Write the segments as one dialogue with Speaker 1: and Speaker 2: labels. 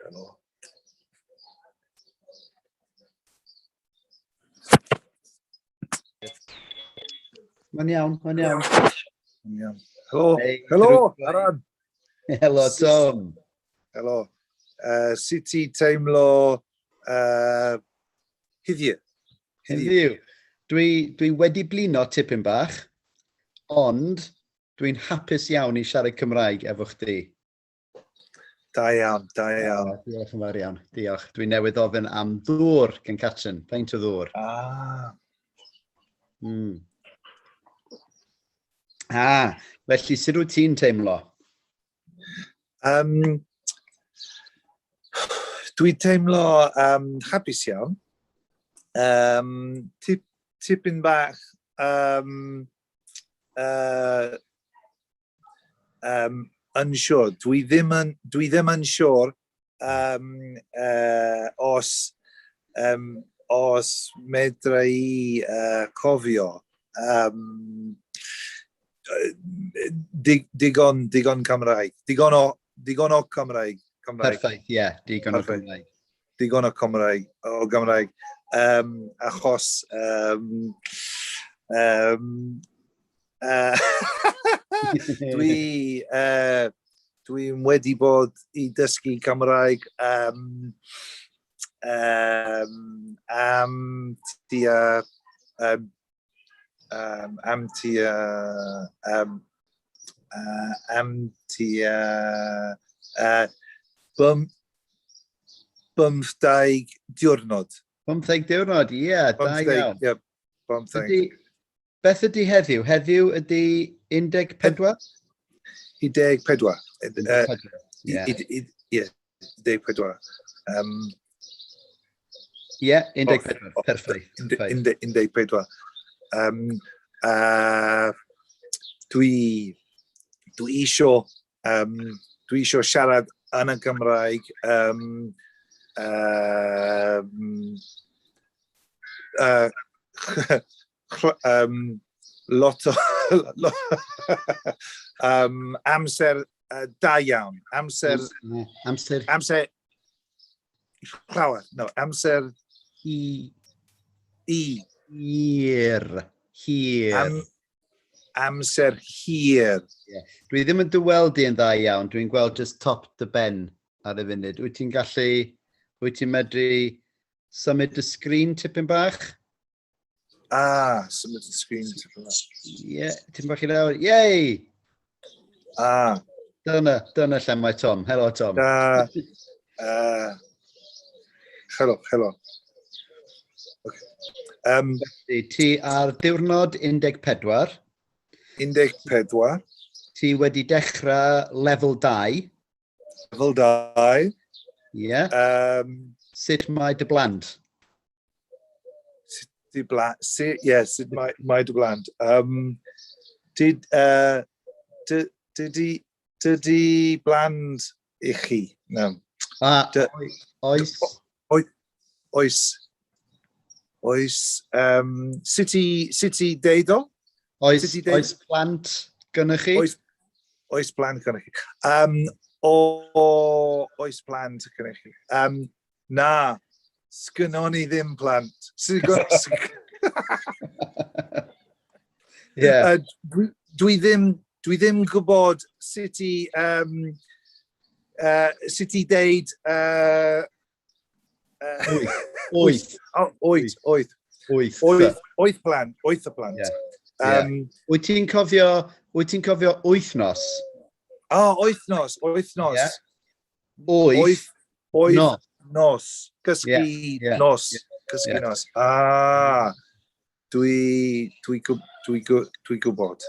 Speaker 1: Helo.
Speaker 2: Mae'n iawn.
Speaker 1: Helo.
Speaker 2: Hey,
Speaker 1: Helo, Aran.
Speaker 2: Helo, Tom.
Speaker 1: Helo. Sut ti teimlo heddiw?
Speaker 2: Heddiw. Dwi wedi blino tipyn bach, ond dwi'n hapus iawn i siarad Cymraeg efo chdi.
Speaker 1: Da iawn.
Speaker 2: Diolch yn fawr iawn. Diolch. Dwi'n newydd ofyn am ddŵr gan Catrin. Peint o ddŵr. Felly sut wyt ti'n teimlo?
Speaker 1: Dwi'n teimlo hapus iawn. Tipyn bach unsure. Dwi ddim yn siŵr os medra i cofio digon Cymraeg. Digon o Cymraeg.
Speaker 2: Perffaith, ie. Digon o Cymraeg.
Speaker 1: Digon o Cymraeg. Achos dwi'n wedi bod i dysgu Cymraeg bymtheg diwrnod.
Speaker 2: 15 diwrnod, ie, da iawn.
Speaker 1: Ie, 15.
Speaker 2: Beth ydy heddiw? Heddiw ydy 14?
Speaker 1: 14.
Speaker 2: Ie,
Speaker 1: 14.
Speaker 2: Ie, 14. Perffaith.
Speaker 1: 14. Dwi isio siarad yn y Gymraeg lot o amser da iawn. Amser llawer. No, amser
Speaker 2: hir.
Speaker 1: Amser hir.
Speaker 2: Yeah. Dwi ddim yn dyweld i yn dda iawn. Dwi'n gweld just top dy ben ar y funud. Wyt ti'n medru symud y sgrin tipyn bach?
Speaker 1: Symud y sgrin tipyn bach.
Speaker 2: Ie, tipyn bach i lawr. Yei! Dyna lle mae Tom. Helo, Tom.
Speaker 1: Helo.
Speaker 2: Okay. Ti ar diwrnod 14.
Speaker 1: 14.
Speaker 2: Ti wedi dechrau lefel 2.
Speaker 1: Lefel 2.
Speaker 2: Ie. Sut mae dy blant?
Speaker 1: Sut mae dy blant. Dydy blant i chi? No.
Speaker 2: Oes.
Speaker 1: Sut i deud o?
Speaker 2: Oes plant gynnych chi?
Speaker 1: Oes plant gynnych chi. Oes plant gynnych chi. Na, sgynnon ni ddim plant. Dwi ddim gwybod sut i deud Oeth plant.
Speaker 2: Wyt ti'n cofio wythnos?
Speaker 1: Wythnos. Nos. Cysgu nos. Cysgu nos. Dwi gwybod.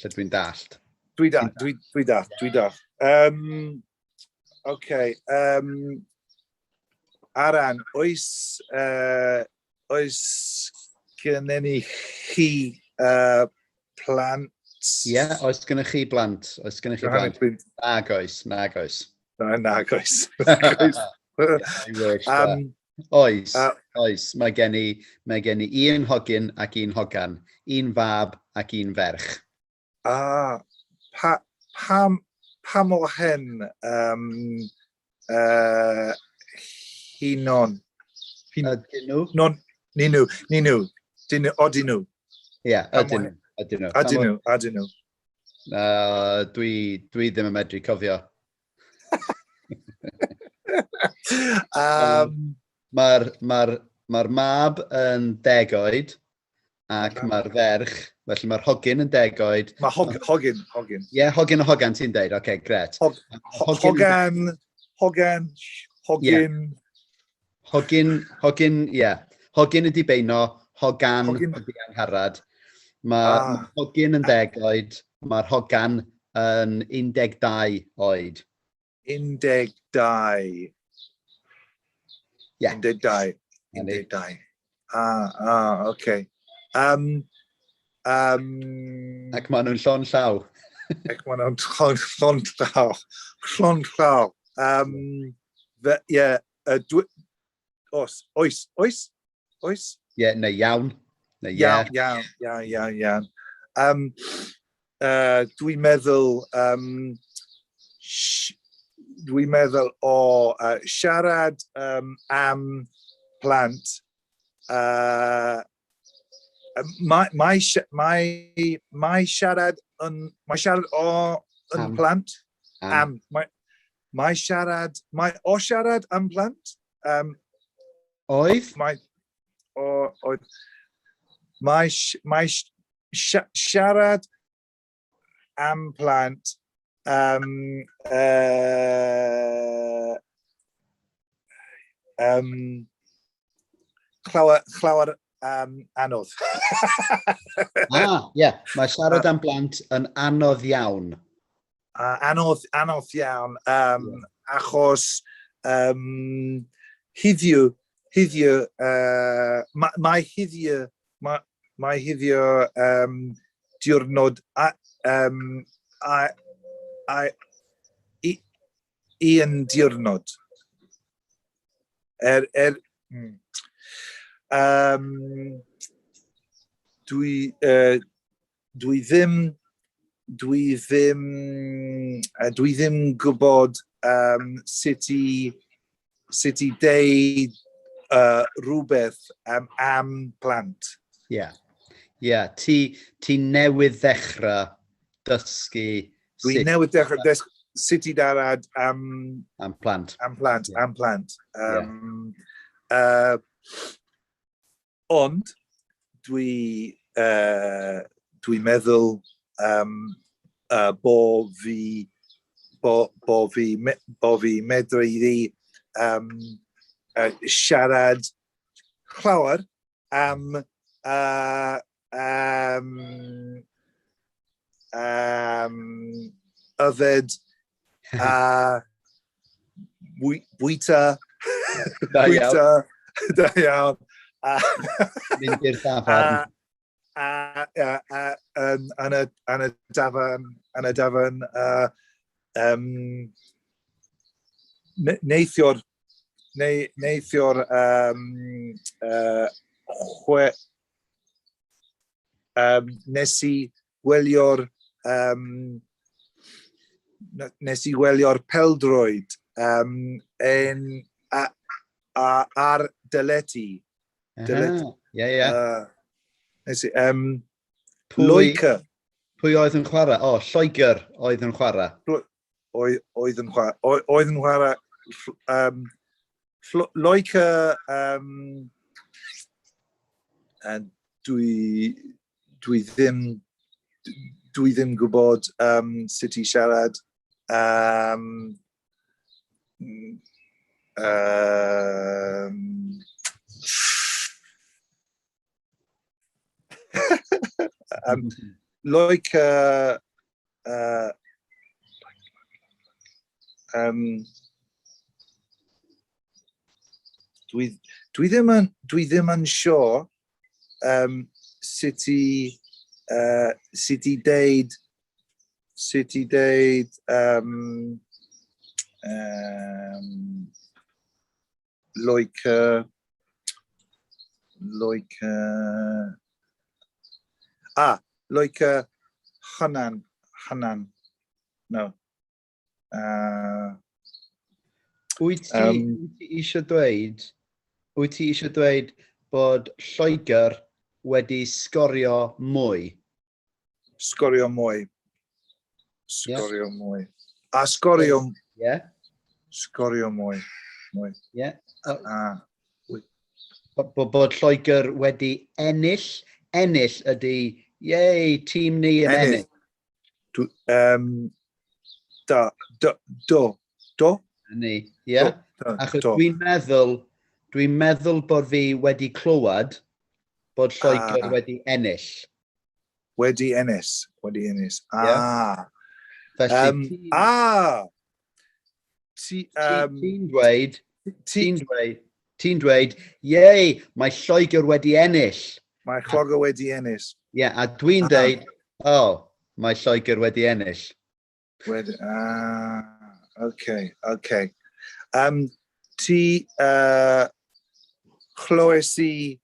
Speaker 2: Dwi'n dallt.
Speaker 1: Dwi dallt. Okay. Aran, oes gennyn ni chi plant?
Speaker 2: Ie, oes gennych chi blant? Nag ois.
Speaker 1: Nag ois.
Speaker 2: Oes. Mae gen i un hogyn ac un hogan. Un fab ac un ferch.
Speaker 1: pa mor hen hinon.
Speaker 2: Ydyn nhw?
Speaker 1: Non, ni nhw. Odyn nhw.
Speaker 2: Ie, ydyn nhw.
Speaker 1: Ydyn nhw.
Speaker 2: Dwi ddim yn medru cofio. Mae'r mab yn 10 oed ac mae'r ferch, felly mae'r hogyn yn 10 oed.
Speaker 1: Mae hogyn.
Speaker 2: Ie, hogyn o hogan ti'n deud, oce, gret. Hogyn, ie. Hogyn ydi beino, hogan ydi angharad. Mae hogyn yn 10 oed, mae'r hogan yn 12 oed.
Speaker 1: 12.
Speaker 2: Ie.
Speaker 1: 12. Okay.
Speaker 2: Ac maen nhw'n llon llaw.
Speaker 1: Ac maen nhw'n llon llaw. Ie, oes?
Speaker 2: Ie, neu iawn.
Speaker 1: Iawn. Dwi'n meddwl o siarad am plant. Mae siarad yn plant. Mae siarad am plant.
Speaker 2: Oedd?
Speaker 1: Mae siarad am plant llawer anodd.
Speaker 2: Ie, mae siarad am blant yn anodd iawn.
Speaker 1: Anodd iawn, achos hyddiw, mae hyddiw diwrnod un diwrnod. Dwi ddim gwybod sut i deud rhywbeth am plant.
Speaker 2: Ie. Ti newydd ddechrau dysgu.
Speaker 1: Dwi newydd dechrau sut i siarad am
Speaker 2: plant.
Speaker 1: Ond dwi'n meddwl bo fi medru siarad llawer am yfed a bwyta da iawn.
Speaker 2: Mynd i'r dafarn.
Speaker 1: Yn y dafarn neithiwr nes i gwylio'r peldroed ar deledu. Loegr.
Speaker 2: Pwy oedd yn chwarae? Lloegr oedd yn chwarae.
Speaker 1: Oedd yn chwarae. Loegr, dwi ddim gwybod sut i siarad. Loegr, dwi ddim yn siŵr sut i deud Loegr. Loegr Hynnan. No.
Speaker 2: Wyt ti eisiau dweud bod Lloegr wedi sgorio mwy?
Speaker 1: Sgorio mwy. Sgorio mwy. A sgorio...
Speaker 2: Yeah.
Speaker 1: Sgorio mwy.
Speaker 2: Yeah. Bod Lloegr wedi ennill. Ennill ydy, yay, tîm ni yn ennill.
Speaker 1: Do.
Speaker 2: Ni, ie. Achos dwi'n meddwl bod fi wedi clywed bod Lloegr wedi ennill.
Speaker 1: Wedi ennill.
Speaker 2: Felly, ti'n dweud, yei, mae Lloegr wedi ennill.
Speaker 1: Mae Lloegr wedi ennill.
Speaker 2: Ie, a dwi'n dweud, mae Lloegr wedi ennill.
Speaker 1: Okay. Ti chlywes i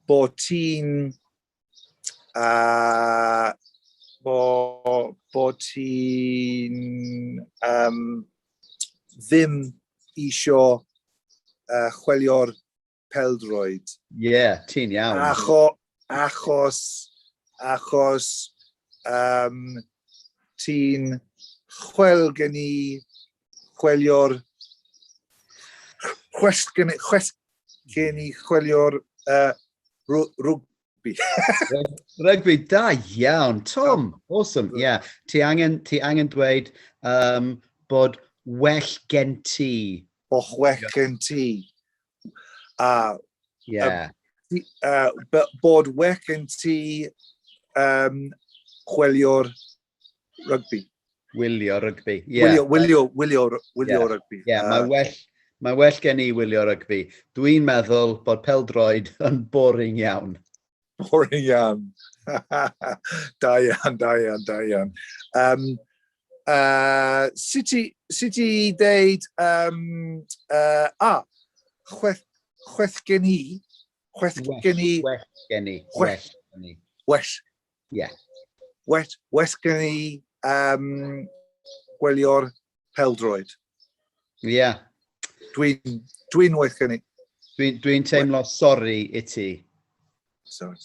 Speaker 1: bod ti'n ddim isio chwilio'r peldroed.
Speaker 2: Ie, ti'n iawn.
Speaker 1: Achos ti'n chwilio'r rugby.
Speaker 2: Rugby, da iawn. Tom, awesome. Yeah. Ti angen dweud bod well gen ti.
Speaker 1: Well gen ti.
Speaker 2: Yeah.
Speaker 1: Bod well gen ti chwilio'r rugby.
Speaker 2: Wylio rugby. Yeah.
Speaker 1: Wylio rugby.
Speaker 2: Yeah, mae well gen i wylio rugby. Dwi'n meddwl bod peldroed yn boring iawn.
Speaker 1: Boring iawn. Da iawn. Sut i dweud, chweth gen i. Well gen i.
Speaker 2: Yeah.
Speaker 1: Well gen i gwylio'r peldroed.
Speaker 2: Yeah.
Speaker 1: Dwi'n well gen i.
Speaker 2: Dwi'n teimlo sori i ti.
Speaker 1: Sorry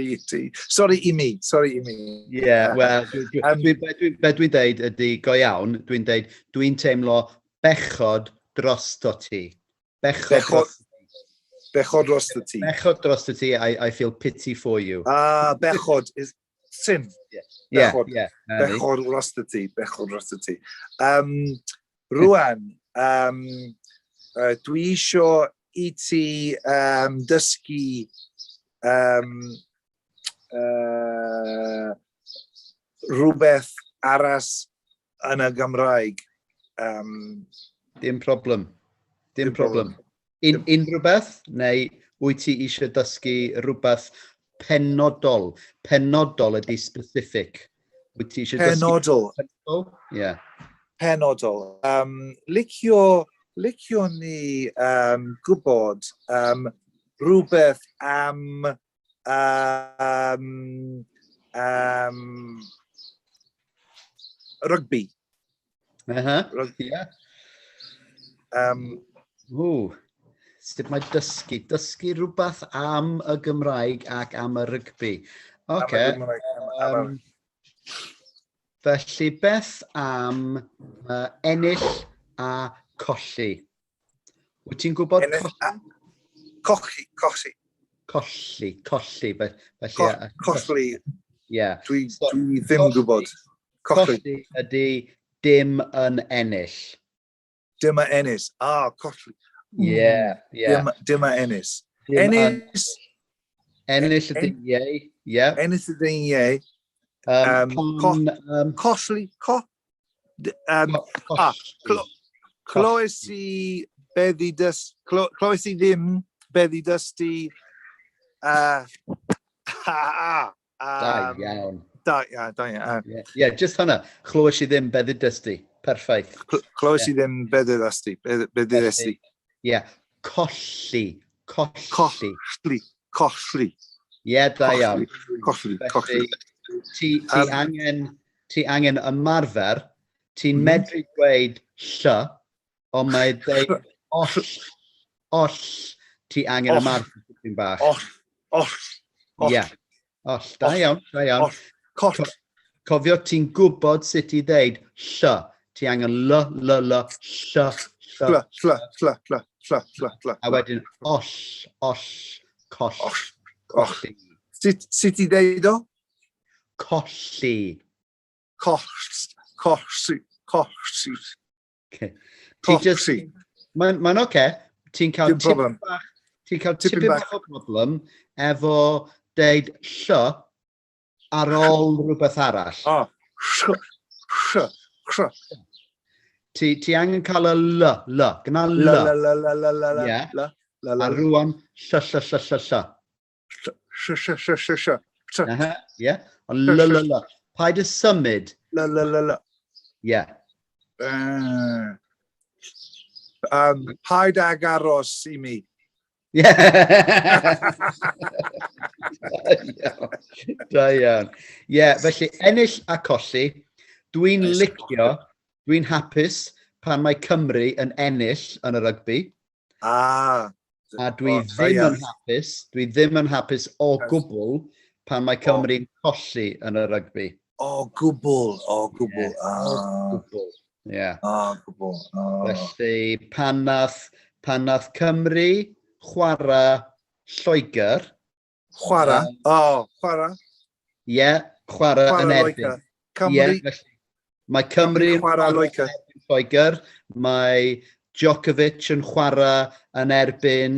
Speaker 1: i ti. Sorry i mi.
Speaker 2: Yeah, well, be dwi'n deud ydy go iawn, dwi'n teimlo bechod drosto ti. Bechod
Speaker 1: drosto ti.
Speaker 2: Bechod drosto ti, I feel pity for you.
Speaker 1: Bechod is sin.
Speaker 2: Yeah.
Speaker 1: Bechod drosto ti. Rwan, dwi isio i ti dysgu rhywbeth arall yn y Gymraeg.
Speaker 2: Dim problem. Unrhyw beth, neu wyt ti eisiau dysgu rhywbeth penodol? Penodol ydy specific. Wyt ti eisiau dysgu penodol? Yeah.
Speaker 1: Penodol. Licio ni gwybod rhywbeth am rugby.
Speaker 2: Yeah. Sut mae dysgu rhywbeth am y Gymraeg ac am y rygbi. Okay. Felly beth am ennill a colli? Wyt ti'n gwybod colli? Colli.
Speaker 1: Colli.
Speaker 2: Yeah.
Speaker 1: Dwi ddim gwybod.
Speaker 2: Colli ydy dim yn ennill.
Speaker 1: Dim yn ennill. Colli.
Speaker 2: Yeah.
Speaker 1: Dim yn ennill.
Speaker 2: Ennill ydy ie. Yeah.
Speaker 1: Ennill ydy ie. Colli. Clywes i ddim beddi dysgu.
Speaker 2: Da iawn.
Speaker 1: Da iawn.
Speaker 2: Yeah, just hwnna. Clywes i ddim beddi dysgu. Perffaith.
Speaker 1: Clywes i ddim beddi dysgu.
Speaker 2: Yeah. Colli.
Speaker 1: Colli.
Speaker 2: Yeah, da iawn.
Speaker 1: Colli.
Speaker 2: ti angen ymarfer, ti'n medru dweud ll, ond mae dweud oll, ti angen ymarfer tipyn bach.
Speaker 1: Oll.
Speaker 2: Ie, oll, da iawn.
Speaker 1: Coll.
Speaker 2: Cofio, ti'n gwybod sut i ddeud ll, ti angen ll. A wedyn oll, colli.
Speaker 1: Sut i ddeud o?
Speaker 2: Colli.
Speaker 1: Colli.
Speaker 2: Mae'n oce. Ti'n cael tipyn bach o broblem efo deud ll ar ôl rhywbeth arall. Ti angen cael y l. Gyna l. Ie. A rwan ll. Ie. Ond l. Paid y symud. Ie.
Speaker 1: Paid ag aros i mi.
Speaker 2: Ie. Da iawn. Ie, felly ennill a colli. Dwi'n hapus pan mae Cymru yn ennill yn y rygbi. A dwi ddim yn hapus o gwbl pan mae Cymru'n colli yn y rygbi.
Speaker 1: O gwbl.
Speaker 2: Ie. Felly pan nath Cymru chwarae Lloegr.
Speaker 1: Chwarae.
Speaker 2: Ie, chwarae yn erbyn. Mae Cymru'n chwarae Lloegr. Mae Djokovic yn chwarae yn erbyn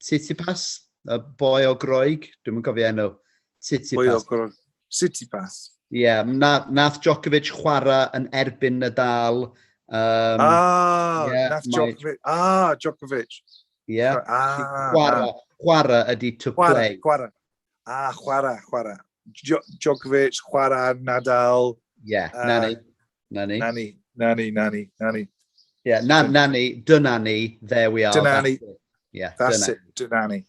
Speaker 2: Tsitsipas, y boi o Groeg. Dwi'n yn cofio enw.
Speaker 1: Tsitsipas.
Speaker 2: Ie, nath Djokovic chwarae yn erbyn Nadal.
Speaker 1: Nath Djokovic. Djokovic.
Speaker 2: Ie, chwarae ydi to play.
Speaker 1: Chwarae. Djokovic, chwarae, Nadal.
Speaker 2: Ie, nani. Yeah, Dynani, there we are.
Speaker 1: Dynani.
Speaker 2: That's
Speaker 1: it. Dynani.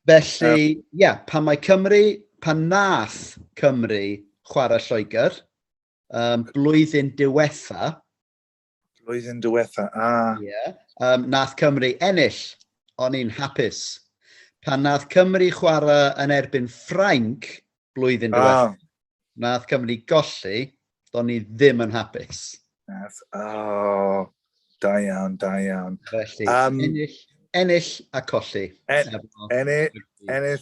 Speaker 2: Felly, pan nath Cymru chwarae Lloegr, blwyddyn diwetha. Nath Cymru ennill, o'n i'n hapus. Pan nath Cymru chwarae yn erbyn Ffrainc blwyddyn diwetha, nath Cymru golli, o'n i ddim yn hapus.
Speaker 1: Da iawn.
Speaker 2: Felly, ennill a colli.
Speaker 1: Ennill,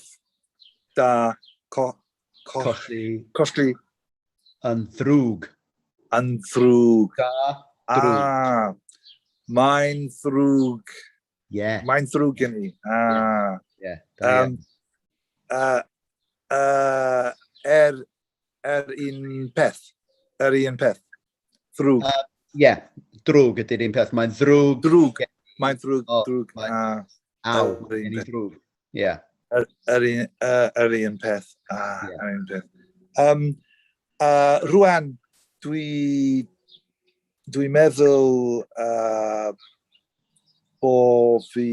Speaker 1: da, colli.
Speaker 2: Yn ddrwg.
Speaker 1: Da, drwg. Mae'n ddrwg.
Speaker 2: Ie.
Speaker 1: Mae'n ddrwg gen i. Un peth. Ddrwg.
Speaker 2: Ie, drwg ydy'r un peth. Mae'n ddrwg.
Speaker 1: Mae'n ddrwg.
Speaker 2: Aw, yn ei ddrwg. Ie.
Speaker 1: Yr un peth. Rwan, dwi'n meddwl bo fi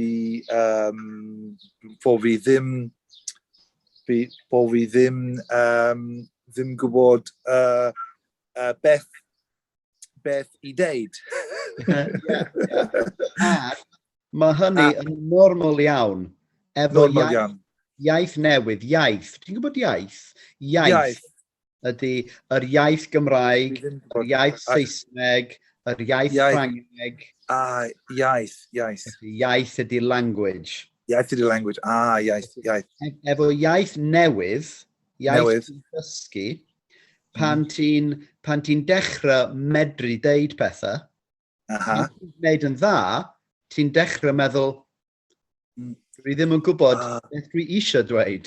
Speaker 1: ddim gwybod beth i deud.
Speaker 2: Mae hynny yn normal iawn. Efo iaith newydd, Ti'n gwybod iaith? Iaith ydy yr iaith Gymraeg, yr iaith Saesneg, yr iaith Ffrangeg.
Speaker 1: Iaith.
Speaker 2: Iaith ydy language.
Speaker 1: Iaith.
Speaker 2: Efo iaith newydd, iaith dysgu, pan ti'n dechrau medru deud pethau, ti'n gwneud yn dda, ti'n dechrau meddwl, dwi ddim yn gwybod beth dwi eisiau dweud.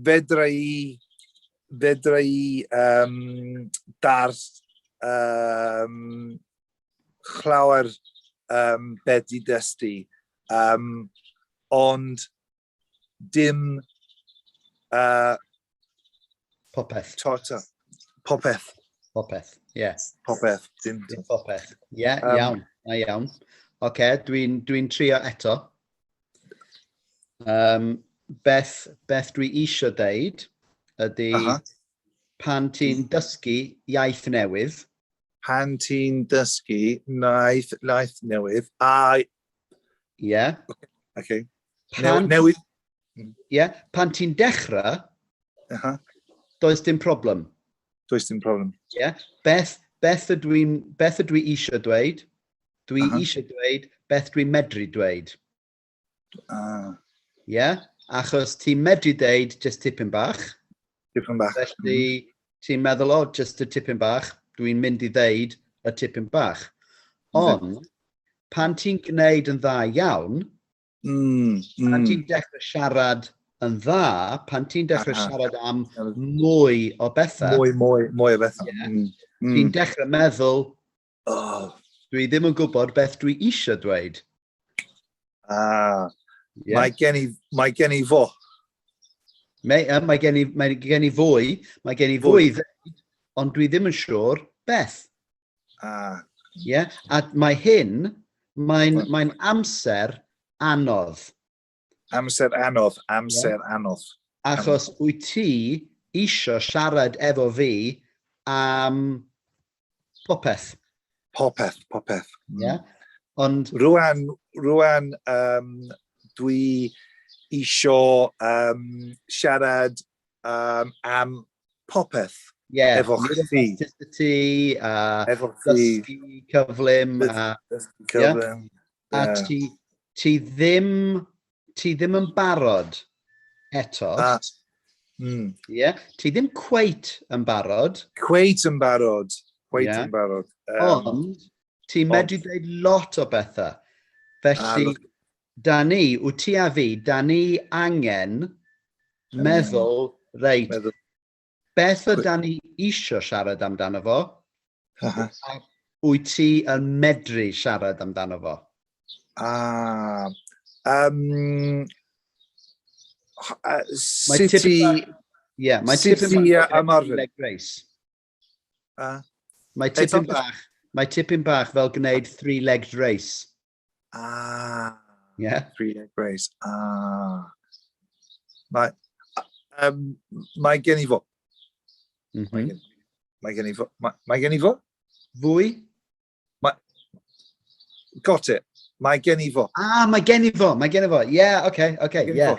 Speaker 1: Fedra i dars llawer beth i dysgu, ond dim
Speaker 2: Popeth.
Speaker 1: Popeth.
Speaker 2: Yeah.
Speaker 1: Popeth. Dim
Speaker 2: Popeth. Yeah, iawn. Iawn. Oce, dwi'n trio eto. Beth dwi eisiau deud ydy pan ti'n dysgu iaith newydd.
Speaker 1: Pan ti'n dysgu iaith newydd.
Speaker 2: Yeah.
Speaker 1: Okay.
Speaker 2: Newydd. Yeah. Pan ti'n dechrau, does dim problem.
Speaker 1: Does dim problem.
Speaker 2: Yeah. Beth ydw i eisiau dweud? Dwi eisiau dweud beth dwi'n medru dweud. Yeah. Achos ti'n medru dweud just tipyn bach.
Speaker 1: Tipyn bach.
Speaker 2: Felly ti'n meddwl, just y tipyn bach, dwi'n mynd i ddeud y tipyn bach. Ond, pan ti'n gwneud yn dda iawn, pan ti'n dechrau siarad yn dda, pan ti'n dechrau siarad am mwy o bethau.
Speaker 1: Mwy o bethau.
Speaker 2: Ti'n dechrau meddwl, dwi ddim yn gwybod beth dwi eisiau dweud.
Speaker 1: Mae gen i fo.
Speaker 2: Mae gen i fwy ddeud, ond dwi ddim yn siŵr beth. Yeah? A mae hyn, mae'n amser anodd.
Speaker 1: Amser anodd.
Speaker 2: Achos wyt ti eisiau siarad efo fi am popeth.
Speaker 1: Popeth.
Speaker 2: Yeah? Ond
Speaker 1: Rwan dwi eisiau siarad am popeth.
Speaker 2: Yeah,
Speaker 1: efo chdi.
Speaker 2: Efo dysgu cyflym. A ti ddim yn barod eto. Yeah? Ti ddim cweit yn barod.
Speaker 1: Cweit yn barod.
Speaker 2: Ond ti'n medru dweud lot o bethau. Felly, wyt ti a fi, da ni angen meddwl, reit, beth ydyn ni eisiau siarad amdano fo, wyt ti yn medru siarad amdano fo? Mae tipyn bach Mae tipyn bach fel gwneud three-legged race. Yeah?
Speaker 1: Three-legged race. Mae gen i fo. Mae gen i fo.
Speaker 2: Fwy?
Speaker 1: Got it. Mae gen i fo.
Speaker 2: Mae gen i fo. Yeah, okay. Yeah.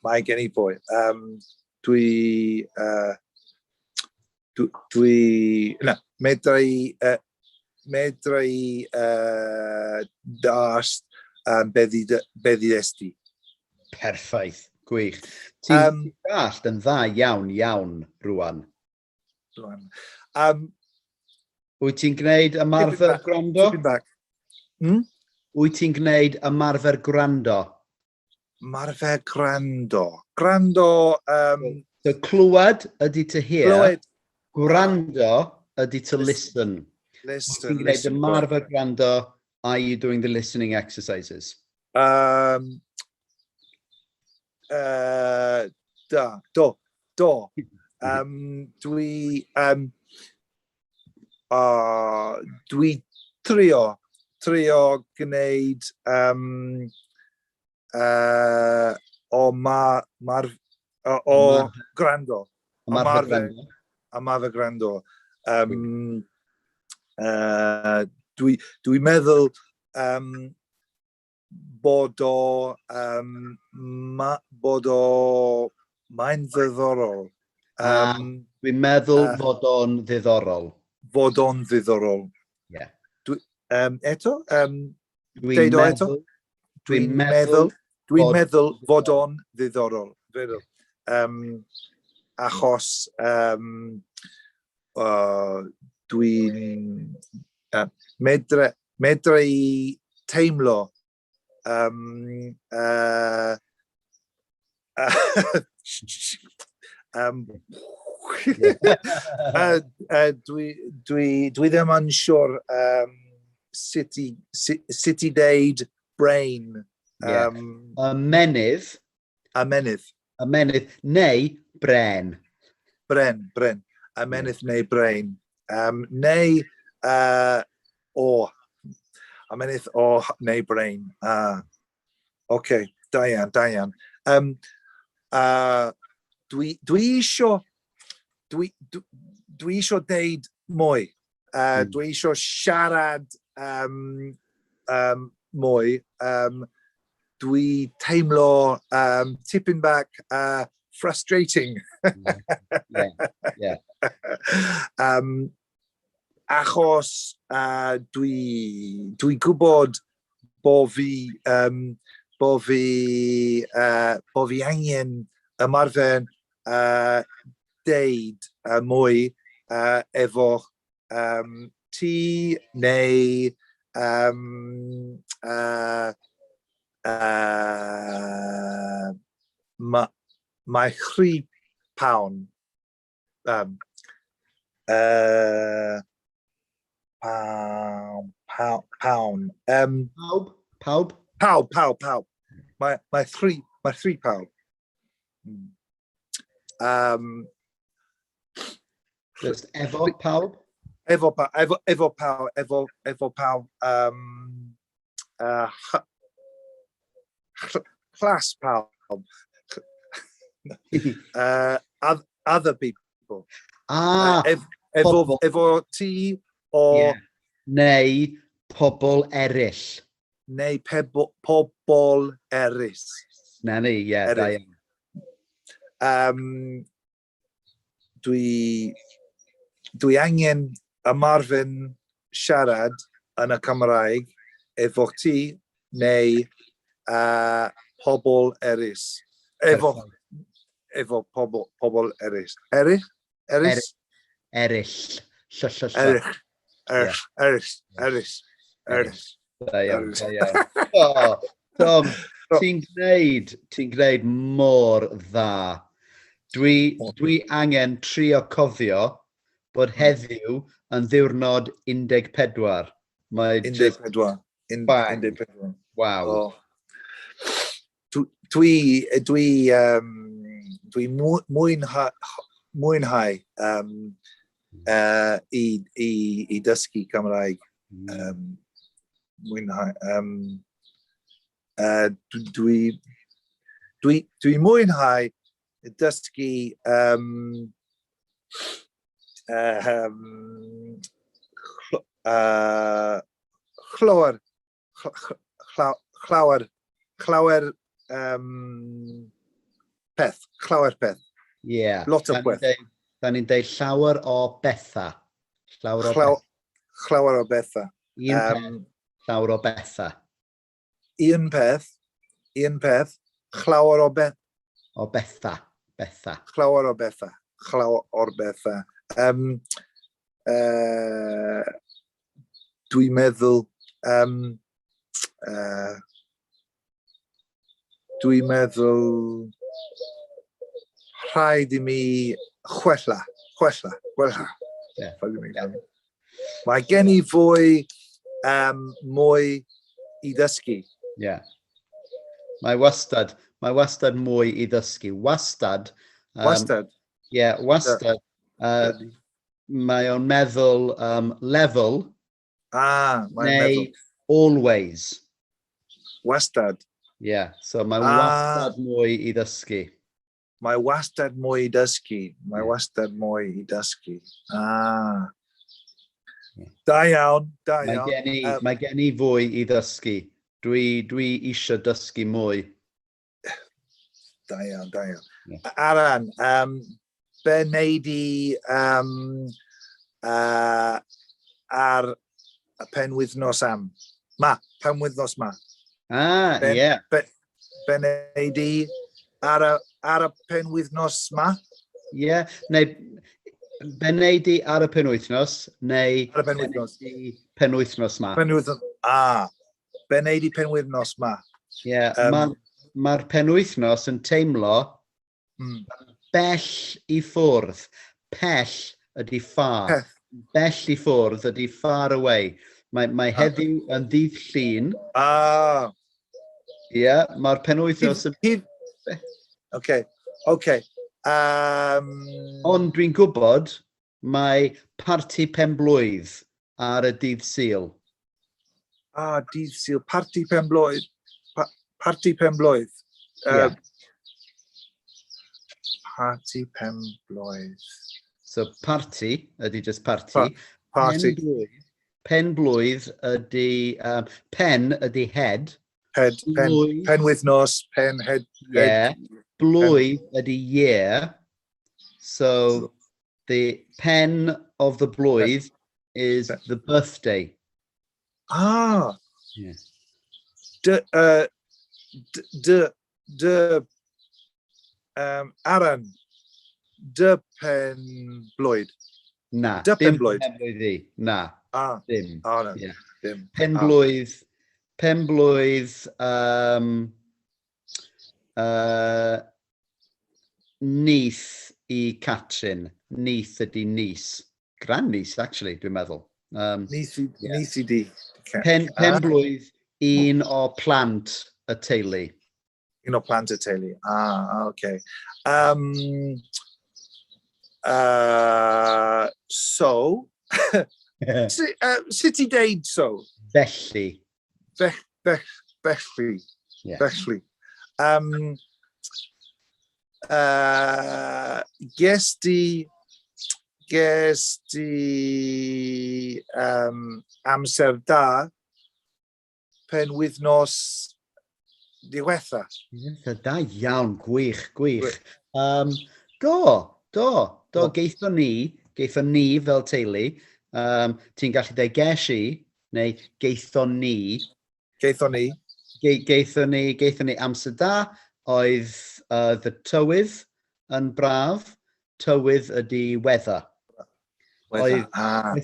Speaker 1: Mae gen i fo. Medra i dast beddi esti.
Speaker 2: Perffaith, gwych. Ti'n dallt yn dda iawn rwan. Wyt ti'n gwneud ymarfer gwrando? Wyt ti'n gwneud ymarfer gwrando?
Speaker 1: Ymarfer gwrando. Gwrando...
Speaker 2: So clywed ydy to hear. Gwrando ydy to listen.
Speaker 1: Listen.
Speaker 2: Ymarfer gwrando, are you doing the listening exercises?
Speaker 1: Do. Dwi trio gwneud o gwrando. Ymarfer gwrando. Dwi'n meddwl bod mae'n ddiddorol.
Speaker 2: Dwi'n meddwl fod o'n ddiddorol.
Speaker 1: Fod o'n ddiddorol.
Speaker 2: Yeah.
Speaker 1: Eto?
Speaker 2: Dwi'n meddwl
Speaker 1: fod o'n ddiddorol. Achos dwi'n medra i teimlo dwi ddim yn siŵr sut i deud brain.
Speaker 2: Ymenydd neu bren.
Speaker 1: Bren. Ymenydd neu brain. Neu o. Ymenydd o neu brain. Okay, da iawn, da iawn. Dwi isio deud mwy. Dwi isio siarad mwy. Dwi teimlo tipyn bach frustrating.
Speaker 2: Yeah.
Speaker 1: Achos dwi gwybod bo fi angen ymarfer deud mwy efo ti neu mae chri pawn. Pawn.
Speaker 2: Pawb?
Speaker 1: Pawb. Mae three pawb.
Speaker 2: Just efo pawb?
Speaker 1: Efo pawb. Class pawb. Other people. Efo ti o...
Speaker 2: Yeah. Neu pobl eraill.
Speaker 1: Neu pobl eraill.
Speaker 2: Na ni, yeah, da iawn.
Speaker 1: Dwi angen ymarfer siarad yn y Cymraeg efo ti neu pobl eraill. Efo pobl eraill. Eraill?
Speaker 2: Eraill.
Speaker 1: Eraill.
Speaker 2: Da iawn. Tom, ti'n gwneud mor dda. Dwi angen trio cofio bod heddiw yn ddiwrnod 14. Mae
Speaker 1: 14.
Speaker 2: Waw.
Speaker 1: Dwi mwynhau i dysgu Cymraeg. Mwynhau. Dwi mwynhau dysgu llawer peth.
Speaker 2: Yeah.
Speaker 1: Lot of peth.
Speaker 2: Da ni'n deud llawer o betha.
Speaker 1: Llawer o betha.
Speaker 2: Llawer o betha.
Speaker 1: Un peth, llawer o betha.
Speaker 2: O betha.
Speaker 1: Llawer o betha. Dwi'n meddwl rhaid I mi chwella.
Speaker 2: Yeah.
Speaker 1: Mae gen I fwy mwy I ddysgu.
Speaker 2: Yeah. Mae wastad mwy I ddysgu. Wastad. Yeah, wastad. Mae o'n meddwl level. Neu always.
Speaker 1: Wastad.
Speaker 2: Yeah, so mae wastad mwy I ddysgu.
Speaker 1: Mae wastad mwy I dysgu. Da iawn.
Speaker 2: Mae gen I fwy I ddysgu. Dwi eisiau dysgu mwy.
Speaker 1: Da iawn. Aran, be wneud I ar y penwythnos am? Penwythnos ma.
Speaker 2: Yeah.
Speaker 1: Be wneud I ar y penwythnos ma?
Speaker 2: Yeah, neu be wneud I ar y penwythnos, neu
Speaker 1: Ar y penwythnos.
Speaker 2: Penwythnos ma.
Speaker 1: Be wneud I penwythnos ma?
Speaker 2: Yeah, mae'r penwythnos yn teimlo bell I ffwrdd. Pell ydy far. Bell I ffwrdd ydy far away. Mae heddiw yn ddydd llun. Yeah, mae'r penwythnos yn...
Speaker 1: Okay.
Speaker 2: Ond dwi'n gwybod mae parti penblwydd ar y dydd Sul.
Speaker 1: Dydd Sul, parti penblwydd. Parti penblwydd.
Speaker 2: Yeah.
Speaker 1: Parti penblwydd.
Speaker 2: So parti ydy just parti.
Speaker 1: Parti.
Speaker 2: Penblwydd ydy, pen ydy head.
Speaker 1: Pen wythnos, pen head.
Speaker 2: Yeah. Blwydd ydy year. So the pen of the blwydd is the birthday.
Speaker 1: Yeah. Aran. Pen blwydd.
Speaker 2: Na.
Speaker 1: Pen blwydd.
Speaker 2: Na. Dim.
Speaker 1: No.
Speaker 2: Yeah.
Speaker 1: Dim.
Speaker 2: Penblwydd. Nyth I Catrin. Nyth ydy nis. Gran nis, actually, dwi'n meddwl.
Speaker 1: Nis I di.
Speaker 2: Penblwydd un o plant y teulu.
Speaker 1: Un o plant y teulu. Okay. So, sut I deud so?
Speaker 2: Felly.
Speaker 1: Felly.
Speaker 2: Yeah.
Speaker 1: Felly. Ges di amser da pen wythnos diwetha.
Speaker 2: Da iawn, gwych. Do, geithon ni fel teulu. Ti'n gallu dweud ges I, neu geithon ni. Geithon ni amser da, oedd the tywydd yn braf. Tywydd ydy weather.
Speaker 1: Oedd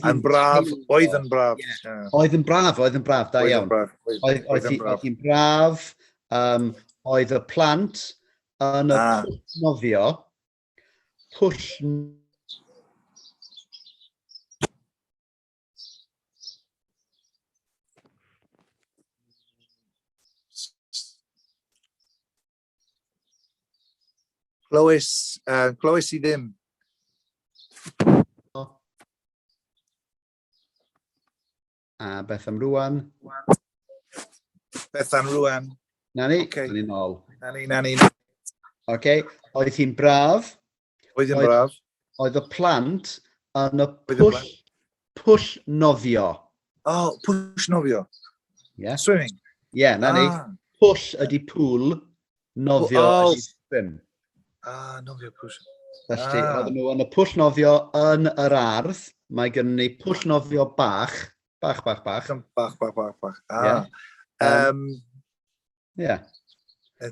Speaker 1: yn braf. Oedd yn braf,
Speaker 2: da iawn. Oedd hi'n braf, oedd y plant yn y pwll nofio.
Speaker 1: Clywes I ddim.
Speaker 2: A beth am rwan? Na ni,
Speaker 1: Okay.
Speaker 2: ni'n ôl.
Speaker 1: Na ni.
Speaker 2: Okay. Oedd hi'n braf.
Speaker 1: Oedd yn braf.
Speaker 2: Oedd y plant yn y pwll nofio.
Speaker 1: Pwll nofio.
Speaker 2: Yeah.
Speaker 1: Swimming.
Speaker 2: Yeah, na ni. Pwll ydy pool, nofio ydy swim.
Speaker 1: Nofio pwll.
Speaker 2: Felly, oedden nhw yn y pwll nofio yn yr ardd. Mae gen ni pwll nofio bach. Bach.
Speaker 1: Bach.
Speaker 2: Yeah. A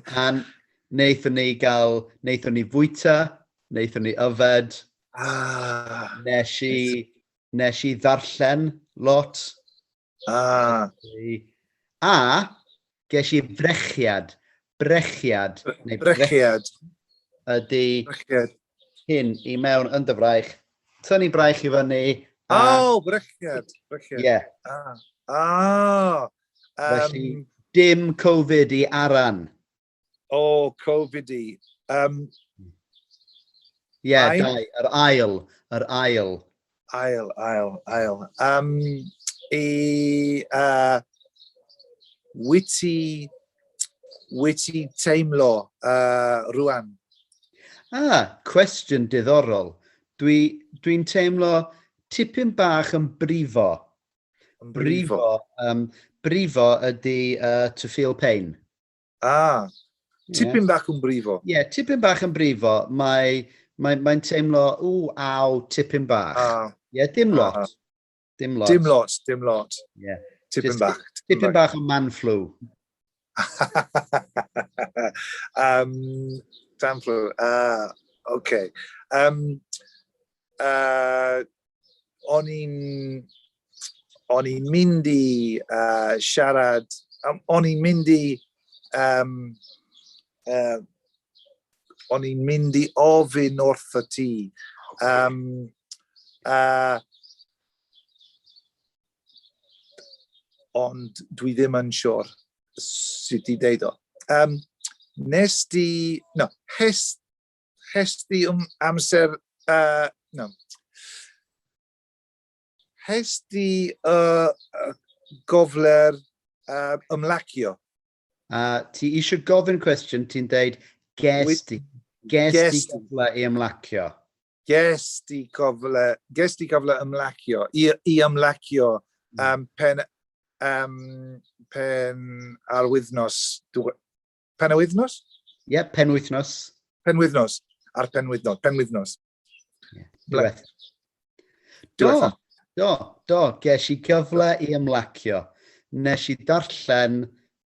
Speaker 2: wnaethon ni fwyta, wnaethon ni yfed. Nes I ddarllen lot. A ges I brechiad. Brechiad. Ydy hyn I mewn yn dy fraich. Tynnu braich I fyny.
Speaker 1: Brechiad.
Speaker 2: Yeah. Felly, dim Covid I aran.
Speaker 1: Covid I.
Speaker 2: Yeah, yr ail.
Speaker 1: Ail. Witi teimlo rwan.
Speaker 2: Cwestiwn diddorol. Dwi'n teimlo tipyn bach yn brifo. Brifo ydy to feel pain.
Speaker 1: Tipyn bach yn brifo.
Speaker 2: Yeah, tipyn bach yn brifo. Mae'n teimlo, tipyn bach. Yeah, dim lot. Dim lot. Yeah.
Speaker 1: Tipyn bach.
Speaker 2: Tipyn bach o man flu.
Speaker 1: Man flu. Okay. O'n i'n mynd I siarad, o'n i'n mynd I ofyn wrtho ti. Ond dwi ddim yn siŵr sut I deud o. Hes di amser, Hesti gofler ymlacio.
Speaker 2: Ti eisiau gofyn cwestiwn, ti'n deud gesti gyfle I ymlacio.
Speaker 1: Gesti gofler ymlacio. I ymlacio pen ar wythnos. Pen y wythnos?
Speaker 2: Ie, penwythnos.
Speaker 1: Penwythnos. Ar penwythnos.
Speaker 2: Diwedd.
Speaker 1: Diwetha.
Speaker 2: Do, ges I gyfle I ymlacio. Nes I darllen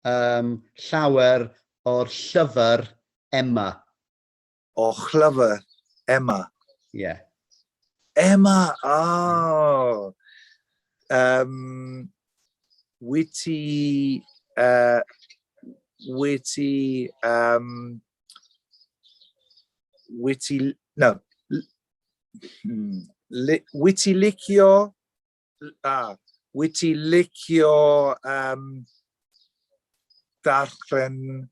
Speaker 2: llawer o'r llyfr Emma.
Speaker 1: O chlyfr Emma.
Speaker 2: Ie.
Speaker 1: Emma, oh. Witty, no. Witty licio, darllen,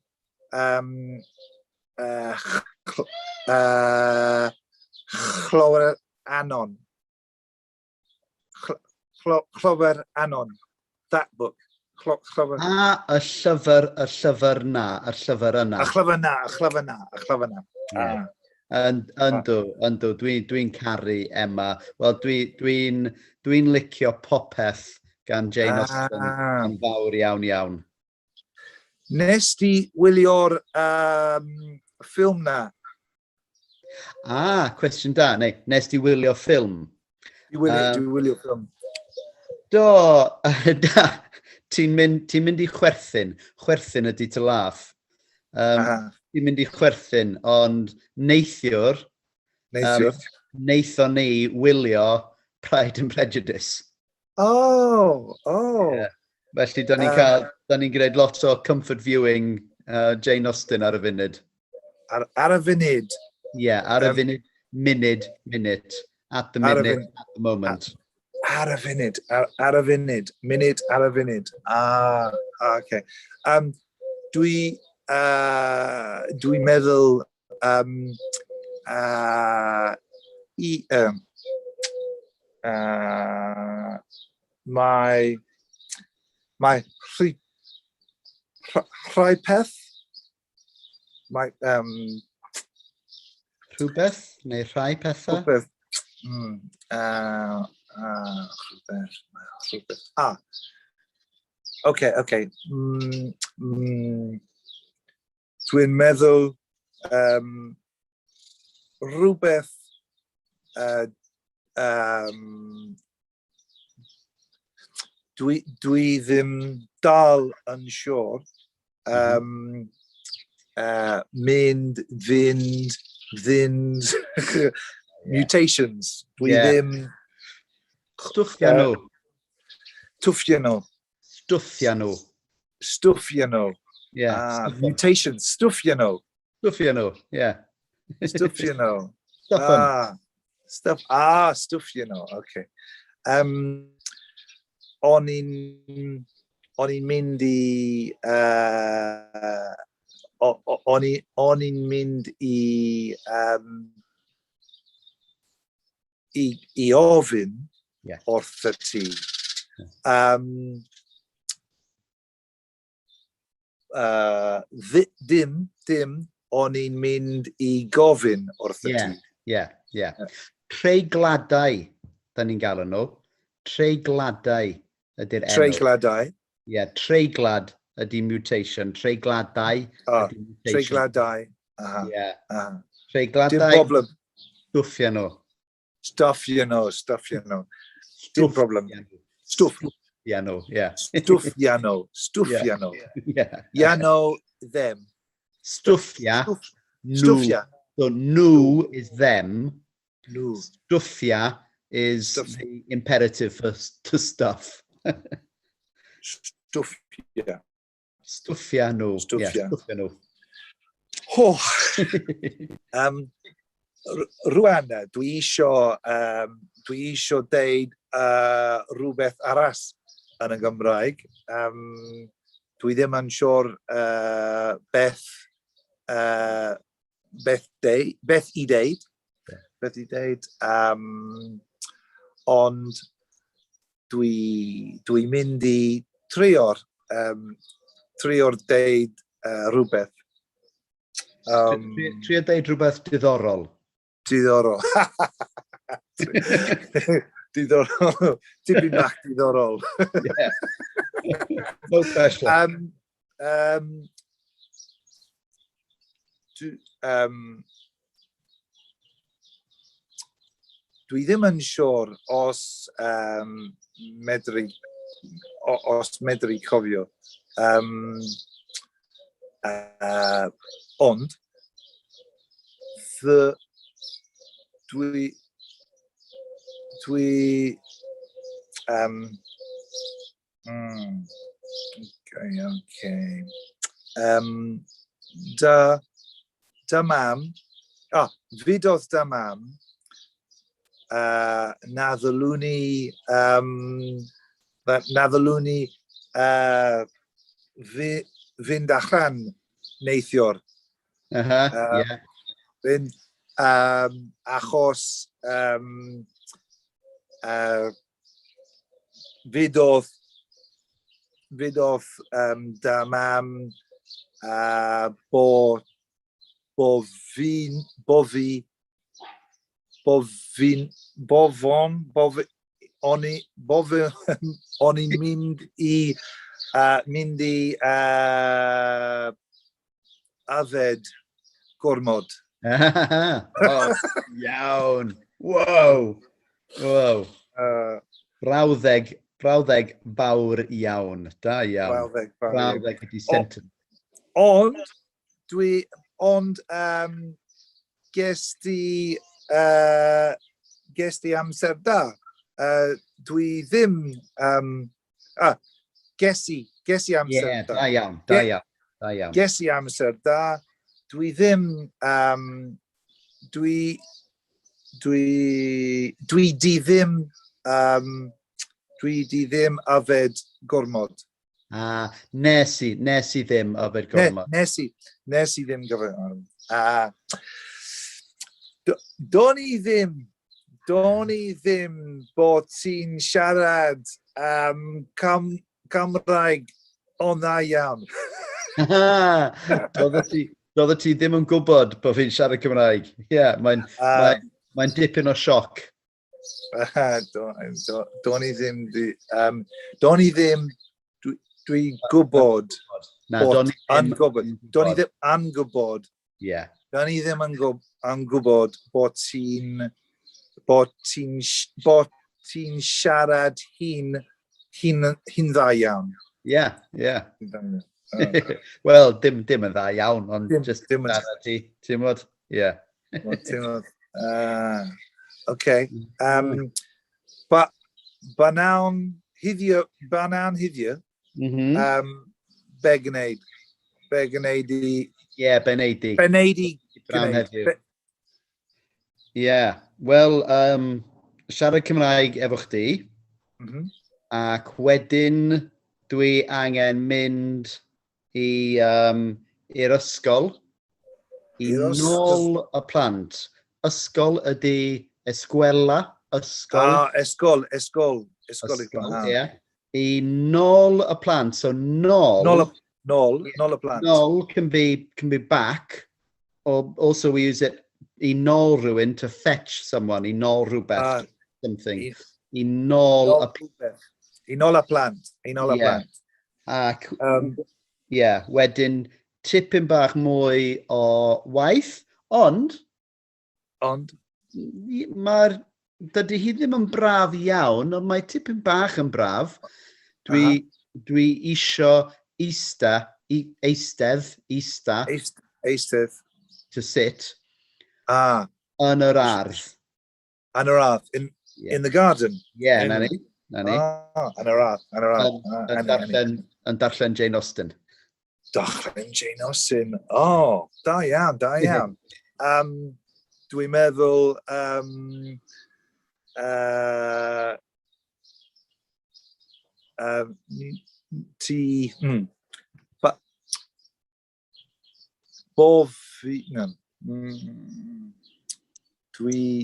Speaker 1: chlywed anon. Clywed anon. That book. Clywed.
Speaker 2: Y llyfr na, y llyfr yna.
Speaker 1: Y llyfr na.
Speaker 2: Yndw, dwi'n caru Emma. Wel, dwi'n licio popeth gan Jane Austen yn fawr iawn.
Speaker 1: Nes di wylio'r ffilm na?
Speaker 2: Cwestiwn da. Neu, nes di wylio ffilm?
Speaker 1: Dwi wylio ffilm.
Speaker 2: Do, ti'n mynd I chwerthin. Chwerthin ydy to laugh. Ti'n mynd I chwerthin, ond neithiwr, neithon ni wylio Pride and Prejudice.
Speaker 1: Yeah.
Speaker 2: Felly, da ni'n gwneud lot o comfort viewing Jane Austen ar y funud.
Speaker 1: Ar y funud?
Speaker 2: Yeah, ar y funud, minute, at the minute, at the moment.
Speaker 1: Ar y funud, minute ar y funud. Okay. Dwi'n meddwl mae rhai peth
Speaker 2: Rhywbeth neu rhai pethau?
Speaker 1: Rhywbeth. Okay. Dwi'n meddwl rhywbeth dwi ddim dal yn siŵr fynd mutations. Dwi ddim Stwffio nhw.
Speaker 2: Yeah.
Speaker 1: Mutations. Stwffio nhw.
Speaker 2: Yeah.
Speaker 1: Stwffio nhw. Stwffio nhw. Okay. O'n i'n mynd I ofyn wrth ti. Dim o'n i'n mynd I gofyn wrth ti.
Speaker 2: Yeah. Treigladau, da ni'n galw nhw. Treigladau ydy'r enw.
Speaker 1: Treigladau?
Speaker 2: Yeah, treiglad ydy mutation. Treigladau ydy mutation.
Speaker 1: Treigladau.
Speaker 2: Treigladau.
Speaker 1: Dim problem.
Speaker 2: Stwffio nhw.
Speaker 1: Dim problem.
Speaker 2: Stwffio nhw.
Speaker 1: Iano, them.
Speaker 2: Stwffia. So, nhw is them. Stwffia is the imperative for to stuff. Stwffia nhw.
Speaker 1: Rwan, dwi isio deud rhywbeth arall yn y Gymraeg. Dwi ddim yn siŵr beth I deud. Ond Dwi'n mynd i trio'r deud rhywbeth.
Speaker 2: Trio deud rhywbeth diddorol.
Speaker 1: Diddorol. Diddorol. Tipyn bach diddorol.
Speaker 2: Yeah. No pressure.
Speaker 1: Dwi ddim yn siŵr os medru cofio. Ond dwi okay. Da mam, fidodd da mam na ddylwn ni fynd allan neithiwr.
Speaker 2: Yeah.
Speaker 1: Fynd achos fidodd da mam o'n i'n mynd i yfed gormod.
Speaker 2: Oh, iawn. Wow. Wow. Brawddeg fawr iawn. Da iawn. Brawddeg ydi sentence.
Speaker 1: Ond ges di amser da. Dwi ddim ges i amser da.
Speaker 2: Da iawn.
Speaker 1: Ges i amser da. Dwi ddim yfed gormod.
Speaker 2: Nes i ddim yfed gormod.
Speaker 1: Nes i ddim gyfer. Do'n i ddim bod ti'n siarad Cymraeg o dda iawn.
Speaker 2: Doeddet ti ddim yn gwybod bod fi'n siarad Cymraeg. Ie, mae'n dipyn o sioc.
Speaker 1: Do'n i ddim, dwi'n gwybod. Do'n i ddim yn gwybod.
Speaker 2: Ie.
Speaker 1: Do'n i ddim yn gwybod bod ti'n siarad hi'n dda iawn.
Speaker 2: Ie. Wel, dim yn dda iawn, ond just siarad ti, ti'n modd? Ie.
Speaker 1: Okay. Banawn hyddiau, be gwneud i...
Speaker 2: Ie, beneidi.
Speaker 1: Brawn heddiw.
Speaker 2: Ie, wel, siarad Cymraeg efo chdi, ac wedyn dwi angen mynd i'r ysgol, i nôl y plant. Ysgol ydi esgwela, ysgol.
Speaker 1: Ysgol.
Speaker 2: Ie. I nôl y plant, so nôl.
Speaker 1: Nôl y plant.
Speaker 2: Nôl can be back, or also we use it i nôl rhywun, to fetch someone, i nôl rhywbeth, something. I nôl
Speaker 1: y plant.
Speaker 2: Ac, wedyn tipyn bach mwy o waith, ond dydy hi ddim yn braf iawn, ond mae tipyn bach yn braf. Dwi isio eistedd, to sit, yn yr ardd.
Speaker 1: Yn yr ardd, in the garden?
Speaker 2: Yeah, na ni.
Speaker 1: Yn yr ardd.
Speaker 2: Yn darllen Jane Austen.
Speaker 1: Darllen Jane Austen. Da iawn. Dwi'n meddwl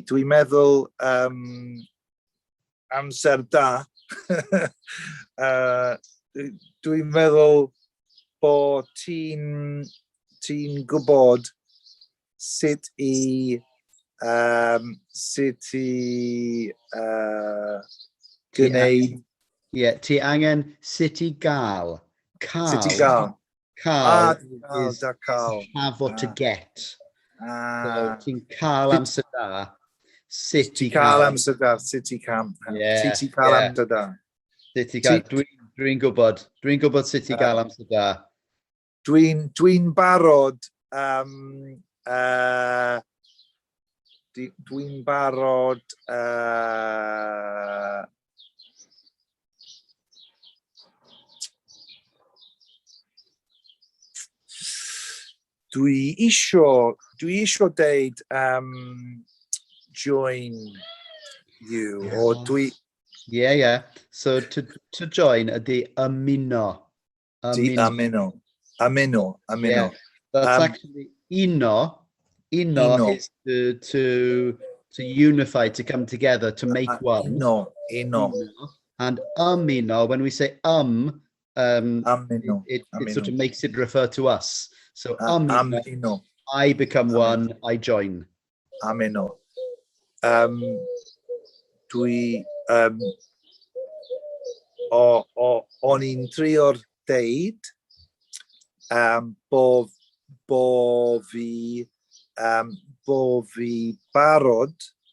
Speaker 1: dwi'n meddwl amser da Dwi'n meddwl bod ti'n gwybod sut i gwneud.
Speaker 2: Ti angen sut i gael.
Speaker 1: Sut i gael.
Speaker 2: Cael
Speaker 1: is
Speaker 2: have or to get. So ti'n cael amser da. Sut i
Speaker 1: cael
Speaker 2: gael.
Speaker 1: amser da. Sut i cael amser da.
Speaker 2: Sut i gael. Dwi'n gwybod. Dwi'n gwybod sut i gael amser da.
Speaker 1: Dwi'n barod. Dwi'n barod. Dwi isio deud join you, or dwi...
Speaker 2: Yeah. So to join ydi ymuno.
Speaker 1: Ymuno.
Speaker 2: Yeah. That's actually uno. Uno is to unify, to come together, to make one.
Speaker 1: Uno.
Speaker 2: And ymuno, when we say it sort of makes it refer to us. So ymuno, I become one, I join.
Speaker 1: Ymuno. Dwi o'n i'n trio'r deud bo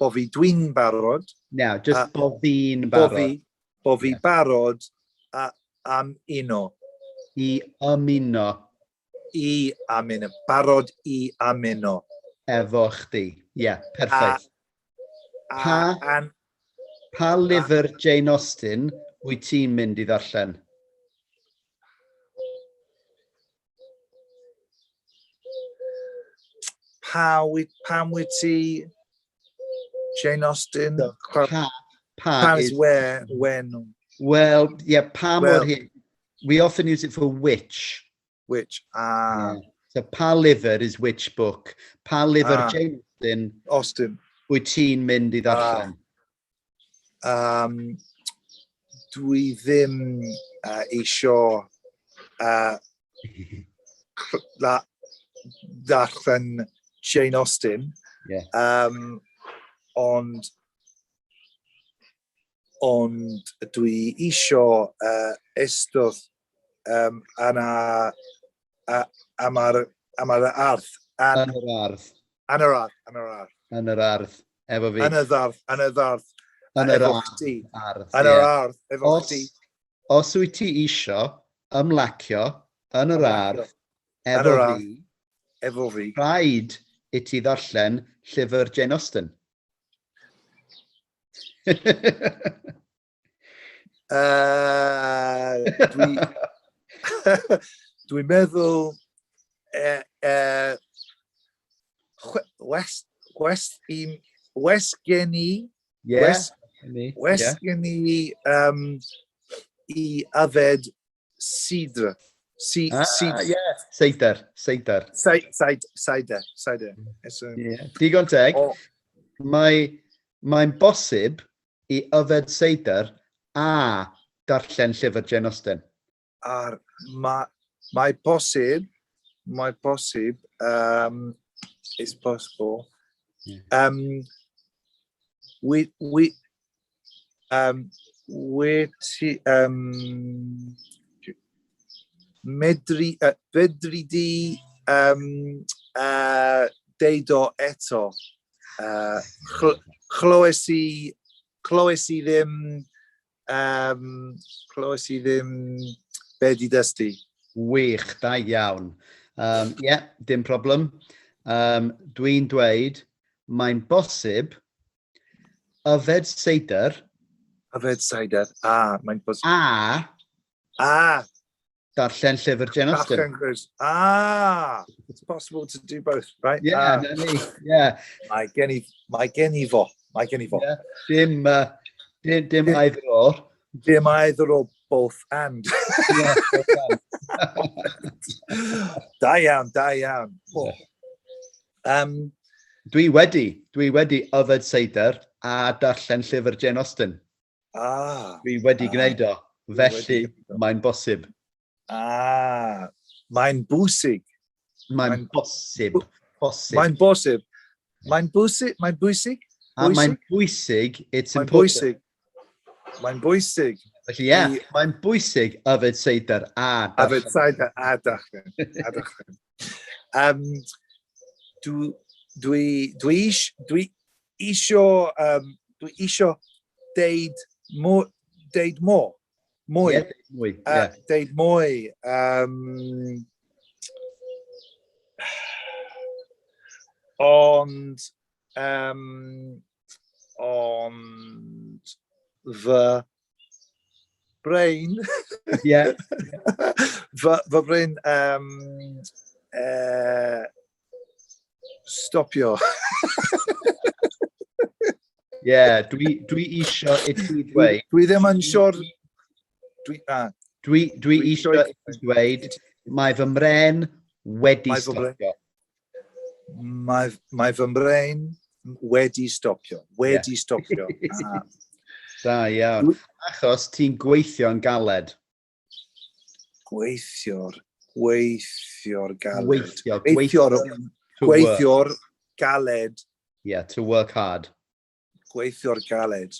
Speaker 1: dwi'n barod.
Speaker 2: Now, just bo fi'n barod.
Speaker 1: Bo fi barod am uno.
Speaker 2: I ymuno.
Speaker 1: I ymuno. Barod I ymuno.
Speaker 2: Efo chdi. Yeah, perffaith. Pa lyfr Jane Austen wyt ti'n mynd I ddarllen?
Speaker 1: Pam wyt ti Jane Austen?
Speaker 2: Pa
Speaker 1: is where, when?
Speaker 2: Well, yeah, we often use it for which.
Speaker 1: Which,
Speaker 2: Yeah. So pa lyfr is which book. Pa lyfr Jane
Speaker 1: Austen.
Speaker 2: Wyt ti'n mynd I ddarllen?
Speaker 1: Dwi ddim isio darllen Jane Austen.
Speaker 2: Yeah.
Speaker 1: Ond dwi isio ystod am yr ardd. Yn yr ardd.
Speaker 2: Efo fi.
Speaker 1: Yn y ddardd. Efo chdi. Yn yr ardd. Efo chdi.
Speaker 2: Os wyt ti isio ymlacio yn yr ardd
Speaker 1: efo fi,
Speaker 2: rhaid I ti ddarllen llyfr Jane Austen.
Speaker 1: Dwi'n meddwl gen I I yfed sidr.
Speaker 2: Seidr. Digon teg. Mae'n bosib I yfed seidr a darllen llyfr Jane Austen.
Speaker 1: Mae posib, it's possible. Fedri di deud o eto. Clywes I ddim be di dysgu.
Speaker 2: Wych, da iawn. Dim problem. Dwi'n dweud, mae'n bosib yfed seidr.
Speaker 1: Mae'n bosib.
Speaker 2: Darllen llyfr Jane Austen.
Speaker 1: It's possible to do both, right?
Speaker 2: Yeah.
Speaker 1: Mae gen I fo.
Speaker 2: Yeah. Dim either or.
Speaker 1: Dim either or, both and.
Speaker 2: Yeah, both and.
Speaker 1: Da iawn.
Speaker 2: Dwi wedi yfed seidr a darllen llyfr Jane Austen. Dwi wedi gwneud o. Felly, mae'n bosib.
Speaker 1: Mae'n bwysig.
Speaker 2: Mae'n bosib.
Speaker 1: Mae'n bosib. Mae'n bwysig. Mae'n bwysig.
Speaker 2: Mae'n bwysig. It's important.
Speaker 1: Mae'n bwysig.
Speaker 2: Felly, mae'n bwysig yfed seidr a dachan.
Speaker 1: Yfed seidr a dachan. Dwi isio deud mwy. Deud mwy. Deud mwy. Ond fy brain. Fy brain stopio.
Speaker 2: Dwi isio i ti dweud.
Speaker 1: Dwi ddim yn siwr.
Speaker 2: Dwi isio i ti dweud, mae fy mren wedi stopio.
Speaker 1: Mae fy mren wedi stopio. Wedi stopio.
Speaker 2: Da iawn. Achos ti'n gweithio yn galed.
Speaker 1: Gweithio'r galed.
Speaker 2: Gweithio'r
Speaker 1: galed.
Speaker 2: To work hard.
Speaker 1: Gweithio'r galed.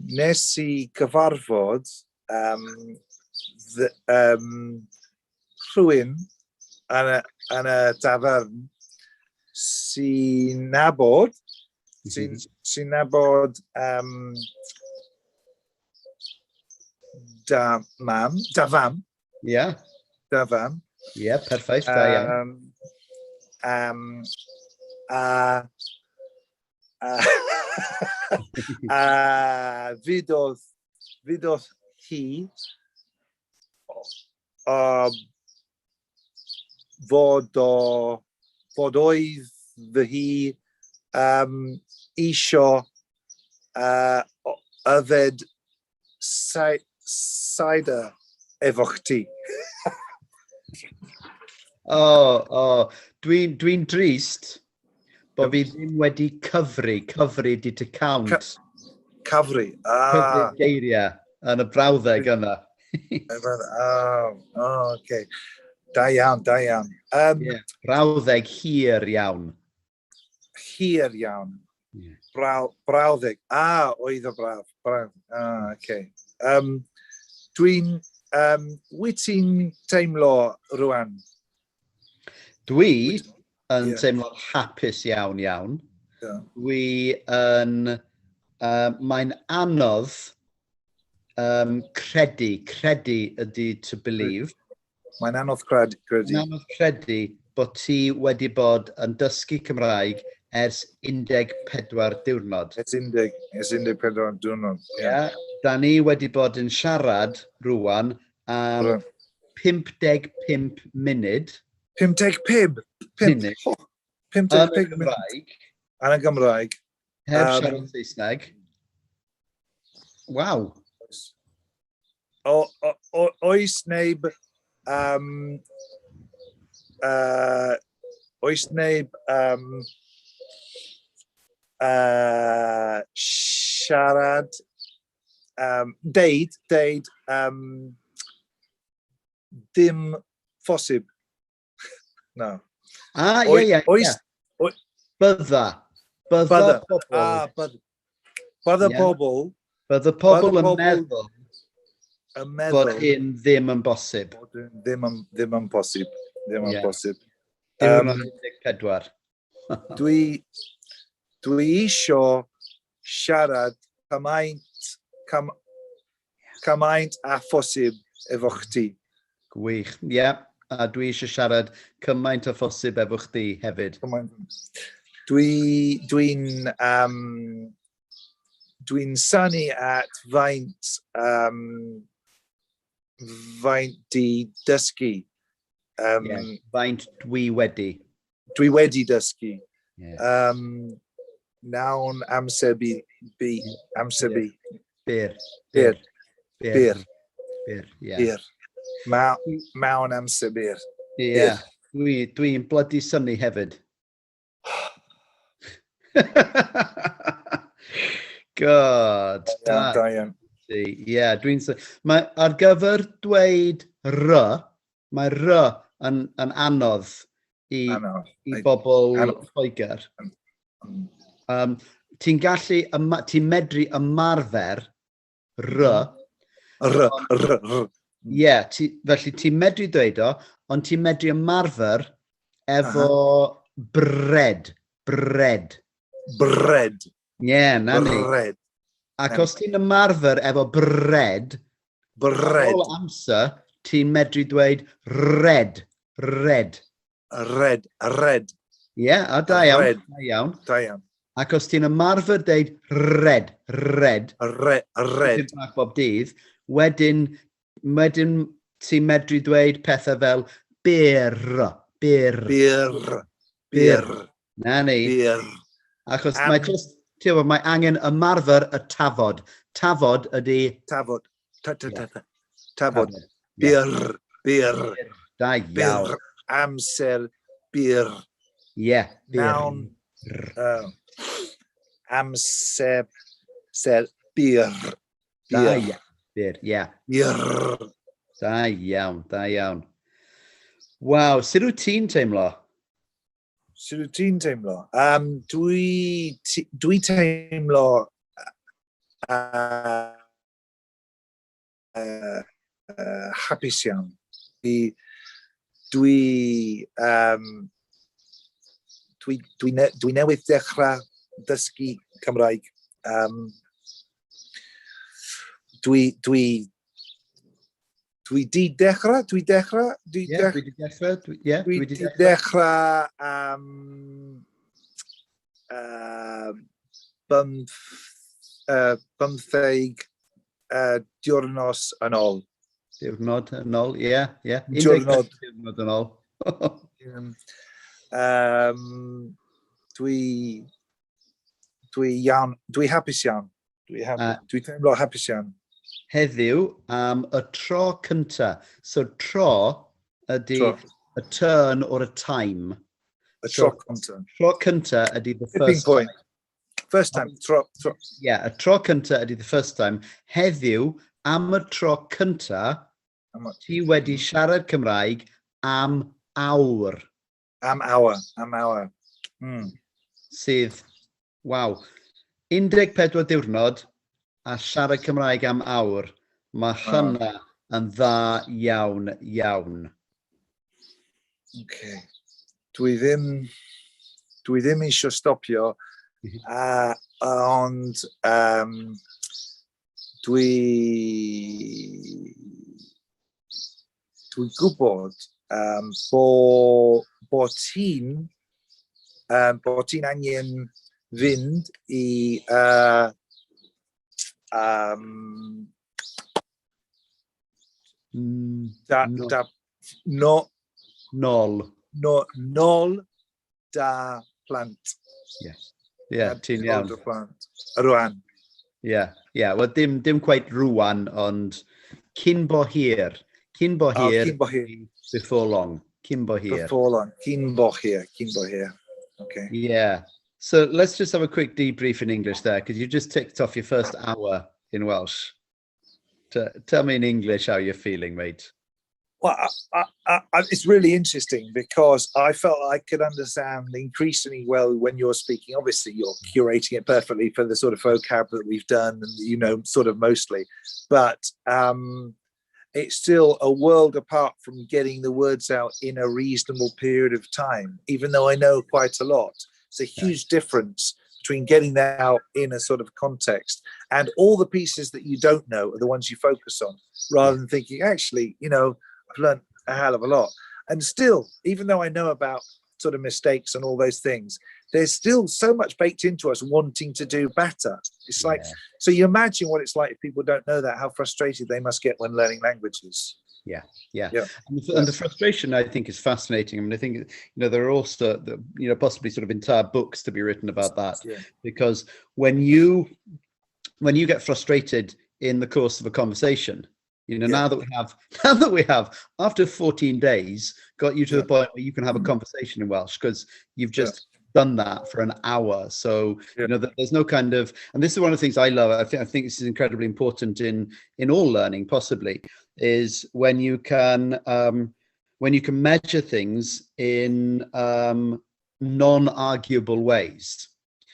Speaker 1: Nes i cyfarfod rhywun yn y dafarn sy'n nabod da fam.
Speaker 2: Perffaith, da iawn.
Speaker 1: Fydodd hi fod oedd fy hi isio yfed cider efo chdi.
Speaker 2: Dwi'n drist bod fi ddim wedi cyfri di to count.
Speaker 1: Cyfri
Speaker 2: geiriau yn y brawddeg yna.
Speaker 1: Okay. Da iawn.
Speaker 2: Brawddeg hir iawn.
Speaker 1: Hir iawn. Brawddeg. Oedd o braf. Okay. Wyt ti'n teimlo rwan?
Speaker 2: Dwi yn teimlo'n hapus iawn. Dwi yn... Mae'n anodd credu ydy to believe.
Speaker 1: Mae'n anodd credu.
Speaker 2: Mae'n anodd credu bod ti wedi bod yn dysgu Cymraeg ers 14 diwrnod.
Speaker 1: Ers 14 diwrnod.
Speaker 2: Da ni wedi bod yn siarad rwan am 55 munud.
Speaker 1: 55 munud? 55 munud. Yn y Gymraeg.
Speaker 2: Heb siarad Saesneg. Waw.
Speaker 1: Oes neb siarad deud dim phosib. No. Bydda pobl yn meddwl
Speaker 2: bod hyn ddim yn bosib.
Speaker 1: Ddim yn bosib.
Speaker 2: Diwrnod 14.
Speaker 1: Dwi isio siarad cymaint a phosib efo chdi.
Speaker 2: Gwych, a dwi eisiau siarad cymaint a phosib efo chdi hefyd.
Speaker 1: Dwi'n synnu at faint di dysgu.
Speaker 2: Faint dwi wedi.
Speaker 1: Dwi wedi dysgu. Nawn amser bi. Bir. Mawn amser bir.
Speaker 2: Dwi'n bloody synnu hefyd. God.
Speaker 1: Da iawn.
Speaker 2: Ie, dwi'n... Mae ar gyfer dweud mae yn anodd i bobl Lloegr. Ti'n medru ymarfer Ie, felly ti'n medru dweud o, ond ti'n medru ymarfer efo bread. Ie, na ni. Ac os ti'n ymarfer efo bread, all amser, ti'n medru dweud red. Ie, a da iawn. Ac os ti'n ymarfer dweud red. Ti'n bach bob dydd, wedyn ti'n medru dweud pethau fel beer. Na ni. Achos mae angen ymarfer y tafod. Tafod ydy...
Speaker 1: Tafod. Beer.
Speaker 2: Da iawn.
Speaker 1: Amser beer.
Speaker 2: Ie.
Speaker 1: Noun. Amser beer.
Speaker 2: Da iawn. Beer, ie.
Speaker 1: Beer.
Speaker 2: Da iawn. Waw, sut wyt ti'n teimlo?
Speaker 1: Sut wyt ti'n teimlo? Dwi teimlo hapus iawn. Dwi newydd dechrau dysgu Cymraeg. Dwi di dechrau? Dwi di dechrau 15 diwrnos yn ôl.
Speaker 2: Diwrnod yn ôl, ie.
Speaker 1: Diwrnod
Speaker 2: yn ôl.
Speaker 1: Dwi hapus iawn. Dwi teimlo hapus iawn.
Speaker 2: Heddiw am y tro cynta. So tro ydy a turn or a time.
Speaker 1: Y tro cynta.
Speaker 2: Tro cynta ydy the first time.
Speaker 1: First time. Tro.
Speaker 2: Yeah, y tro cynta ydy the first time. Heddiw am y tro cynta, ti wedi siarad Cymraeg am awr.
Speaker 1: Am awr.
Speaker 2: Sydd, waw, 14 diwrnod a siarad Cymraeg am awr. Mae hynna yn dda iawn.
Speaker 1: Okay. Dwi ddim eisiau stopio, ond dwi gwybod bod ti'n angen fynd i nôl da plant.
Speaker 2: Ie, ti'n iawn.
Speaker 1: Rwan.
Speaker 2: Ie, wel dim quite rwan, ond cyn bo hir. Before long. Cyn bo hir. Okay. Yeah. So let's just have a quick debrief in English there, because you just ticked off your first hour in Welsh. Tell me in English how you're feeling, mate.
Speaker 1: Well, it's really interesting because I felt I could understand increasingly well when you're speaking. Obviously, you're curating it perfectly for the sort of vocab that we've done, and sort of mostly. But it's still a world apart from getting the words out in a reasonable period of time, even though I know quite a lot. It's a huge difference between getting that out in a sort of context and all the pieces that you don't know are the ones you focus on, rather than thinking, actually, I've learned a hell of a lot. And still, even though I know about sort of mistakes and all those things, there's still so much baked into us wanting to do better. It's like, so you imagine what it's like if people don't know that, how frustrated they must get when learning languages.
Speaker 2: Yeah. And the frustration, I think, is fascinating. I mean, I think, there are also, possibly sort of entire books to be written about that. Yeah. Because when you get frustrated in the course of a conversation, now that we have, after 14 days, got you to the point where you can have a conversation in Welsh, because you've just done that for an hour. So you know that there's no kind of, and this is one of the things I love. I think this is incredibly important in all learning, possibly, is when you can measure things in non-arguable ways.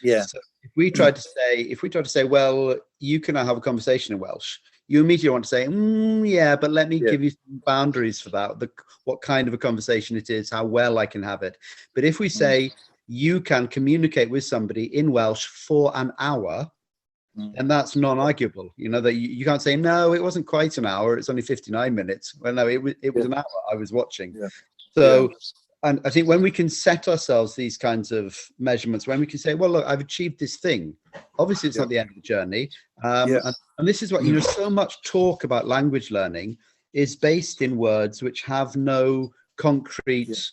Speaker 1: Yeah.
Speaker 2: So if we try to say, well, you can have a conversation in Welsh, you immediately want to say, yeah, but let me give you some boundaries for that, what kind of a conversation it is, how well I can have it. But if we say you can communicate with somebody in Welsh for an hour, then that's non-arguable. You know, that you can't say, no, it wasn't quite an hour, it's only 59 minutes. Well, no, it was an hour I was watching. Yeah. So, and I think when we can set ourselves these kinds of measurements, when we can say, well, look, I've achieved this thing. Obviously, it's not the end of the journey. And this is what, you know, so much talk about language learning is based in words which have no concrete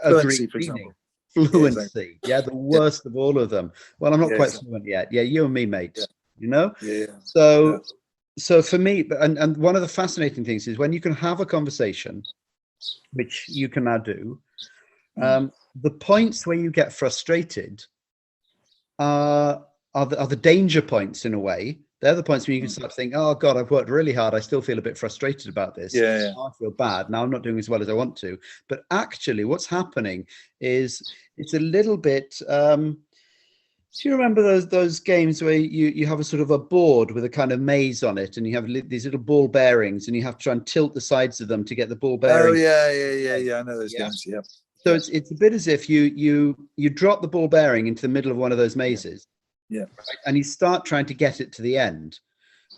Speaker 2: agreed meaning. Fluency, the worst of all of them. Well, I'm not quite fluent yet. Yeah, you and me, mate. You know. So for me, and one of the fascinating things is when you can have a conversation, which you can now do, the points where you get frustrated are the danger points in a way. They're the points where you can start thinking, oh God, I've worked really hard. I still feel a bit frustrated about this. I feel bad. Now I'm not doing as well as I want to. But actually what's happening is it's a little bit, do you remember those games where you have a sort of a board with a kind of maze on it and you have these little ball bearings and you have to try and tilt the sides of them to get the ball bearings?
Speaker 1: Oh, yeah. I know those games,
Speaker 2: So it's a bit as if you drop the ball bearing into the middle of one of those mazes.
Speaker 1: Right?
Speaker 2: And you start trying to get it to the end.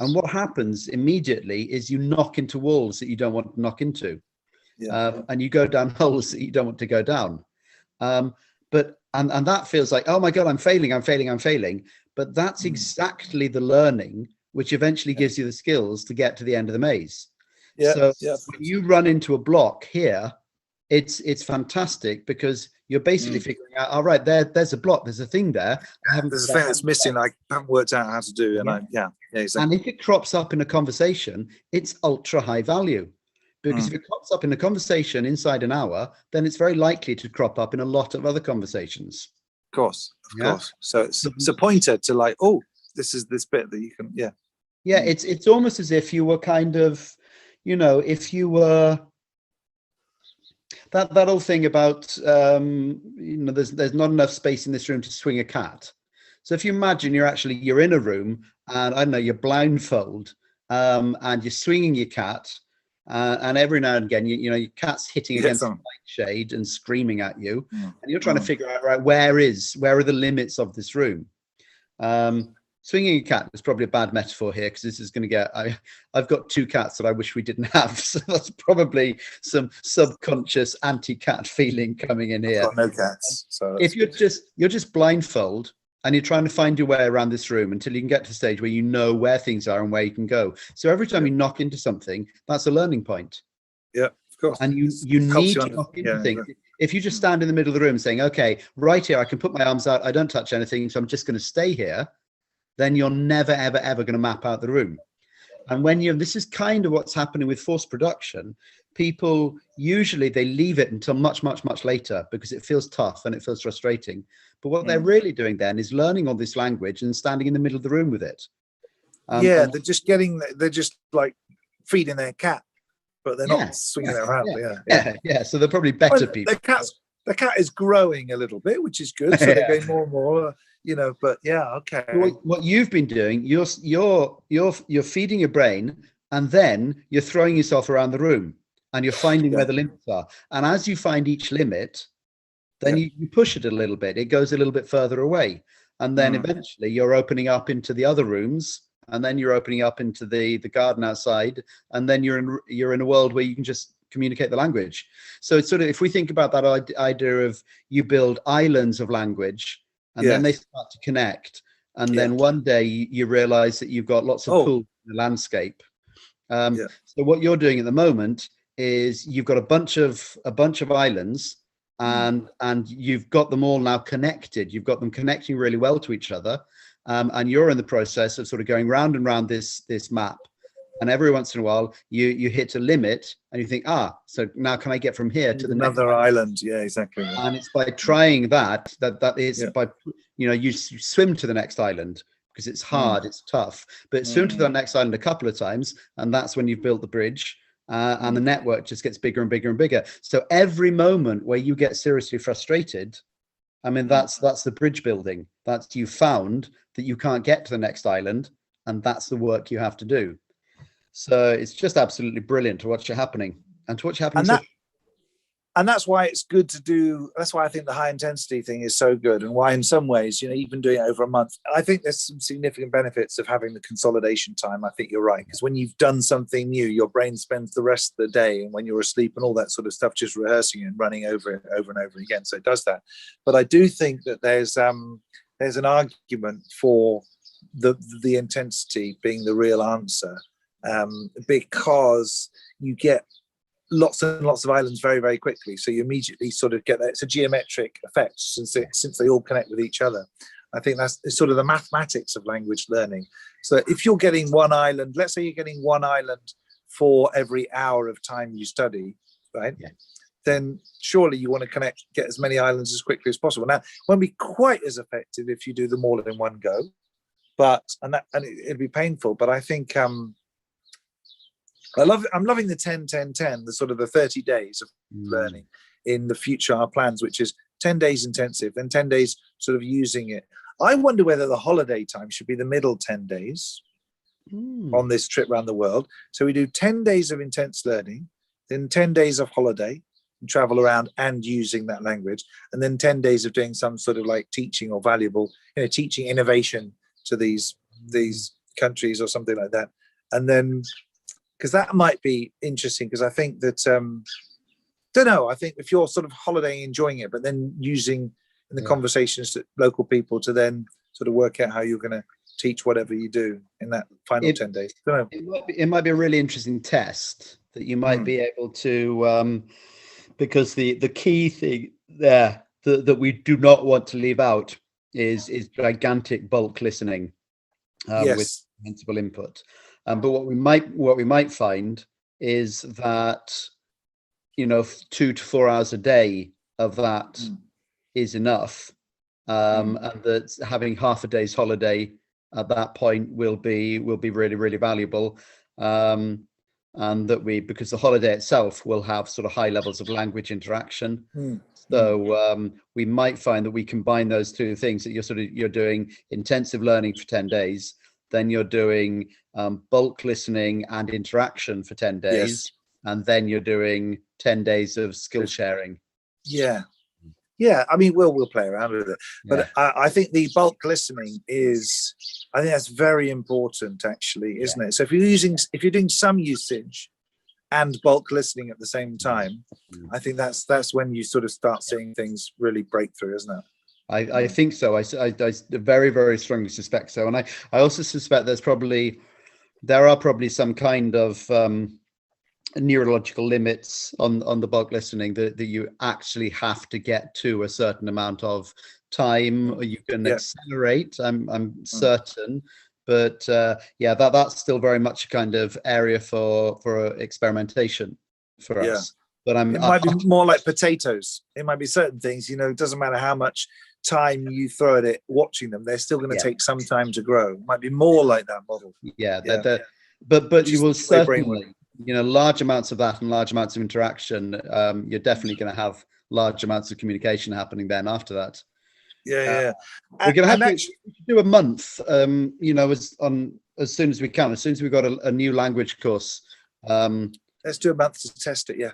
Speaker 2: And what happens immediately is you knock into walls that you don't want to knock into. And you go down holes that you don't want to go down. But that feels like, oh my God, I'm failing. But that's exactly the learning which eventually gives you the skills to get to the end of the maze. So when you run into a block here, it's fantastic because you're basically figuring out, all right, there's a block, there's a thing there.
Speaker 1: There's a thing that's missing, I haven't worked out how to do. And exactly.
Speaker 2: And if it crops up in a conversation, it's ultra high value. Because if it crops up in a conversation inside an hour, then it's very likely to crop up in a lot of other conversations.
Speaker 1: Of course. So it's a pointer to like, oh, this is this bit that you can,
Speaker 2: it's almost as if you were kind of, you know, if you were that old thing about you know, there's not enough space in this room to swing a cat. So if you imagine you're in a room and I don't know, you're blindfold and you're swinging your cat and every now and again you know your cat's hitting against the light shade and screaming at you and you're trying to figure out, right, where are the limits of this room. Swinging a cat is probably a bad metaphor here because this is going to get, I've got 2 cats that I wish we didn't have. So that's probably some subconscious anti-cat feeling coming in here.
Speaker 1: I've got no cats. So
Speaker 2: if you're just blindfold and you're trying to find your way around this room until you can get to the stage where you know where things are and where you can go. So every time you knock into something, that's a learning point.
Speaker 1: Yeah, of course.
Speaker 2: And you need to knock into things. If you just stand in the middle of the room saying, okay, right here, I can put my arms out, I don't touch anything, so I'm just going to stay here, then you're never, ever, ever going to map out the room. And this is kind of what's happening with forced production. People usually they leave it until much, much, much later because it feels tough and it feels frustrating. But what they're really doing then is learning all this language and standing in the middle of the room with it.
Speaker 1: They're just like feeding their cat, but they're not swinging it around.
Speaker 2: So they're probably better people.
Speaker 1: The cat is growing a little bit, which is good. So they're going more and more. You know, but okay.
Speaker 2: What you've been doing, you're feeding your brain, and then you're throwing yourself around the room, and you're finding where the limits are. And as you find each limit, then you push it a little bit. It goes a little bit further away, and then eventually you're opening up into the other rooms, and then you're opening up into the garden outside, and then you're in a world where you can just communicate the language. So it's sort of, if we think about that idea of you build islands of language. And then they start to connect. And then one day you realize that you've got lots of pools in the landscape. So what you're doing at the moment is you've got a bunch of islands and you've got them all now connected. You've got them connecting really well to each other. And you're in the process of sort of going round and round this map And every once in a while, you hit a limit, and you think, so now can I get from here to the
Speaker 1: another
Speaker 2: next
Speaker 1: island? Yeah, exactly.
Speaker 2: And it's by trying that is by, you swim to the next island, because it's hard, it's tough, but swim to that next island a couple of times, and that's when you've built the bridge, and the network just gets bigger and bigger and bigger. So every moment where you get seriously frustrated, I mean, that's the bridge building. That's, you found that you can't get to the next island, and that's the work you have to do. So it's just absolutely brilliant to watch it happening, and to watch it happening.
Speaker 1: And that's why it's good to do. That's why I think the high intensity thing is so good, and why in some ways, even doing it over a month, I think there's some significant benefits of having the consolidation time. I think you're right, because when you've done something new, your brain spends the rest of the day, and when you're asleep and all that sort of stuff, just rehearsing and running over it over and over again. So it does that. But I do think that there's an argument for the intensity being the real answer, because you get lots and lots of islands very, very quickly. So you immediately sort of get that. It's a geometric effect since they all connect with each other. I think that's sort of the mathematics of language learning. So if you're getting one island, let's say you're getting one island for every hour of time you study, right? Yeah. Then surely you want to get as many islands as quickly as possible. Now, it won't be quite as effective if you do them all in one go, it'd be painful. But I think I'm loving the 10-10-10, the sort of the 30 days of learning in the future, our plans, which is 10 days intensive, then 10 days sort of using it. I wonder whether the holiday time should be the middle 10 days on this trip around the world. So we do 10 days of intense learning, then 10 days of holiday and travel around and using that language, and then 10 days of doing some sort of like teaching or valuable, teaching innovation to these countries or something like that. And then, because that might be interesting, because I think that, don't know, I think if you're sort of holidaying, enjoying it, but then using in the conversations to local people to then sort of work out how you're going to teach whatever you do in that final 10 days. Don't know.
Speaker 2: It might be a really interesting test that you might be able to, because the key thing there that we do not want to leave out is gigantic bulk listening with sensible input. But what we might find is that 2 to 4 hours a day of that is enough, and that having half a day's holiday at that point will be really, really valuable, and that because the holiday itself will have sort of high levels of language interaction. So we might find that we combine those two things, that you're doing intensive learning for 10 days. Then you're doing bulk listening and interaction for 10 days. And then you're doing 10 days of skill sharing.
Speaker 1: Yeah. I mean, we'll play around with it. But I think the bulk listening I think that's very important, actually, isn't it? So if you're doing some usage and bulk listening at the same time, I think that's when you sort of start seeing things really break through, isn't it?
Speaker 2: I think so. I very, very strongly suspect so. And I also suspect there are probably some kind of neurological limits on the bulk listening that you actually have to get to a certain amount of time, or you can accelerate. I'm certain, but that's still very much a kind of area for experimentation for us. But it
Speaker 1: might be more like potatoes. It might be certain things. It doesn't matter how much time you throw at it watching them, they're still going to take some time to grow. It might be more like that model.
Speaker 2: But you will certainly, large amounts of that and large amounts of interaction, you're definitely going to have large amounts of communication happening then after that. We're going to have to do a month, as soon as we can, as soon as we've got a new language course.
Speaker 1: Let's do a month to test it.
Speaker 2: As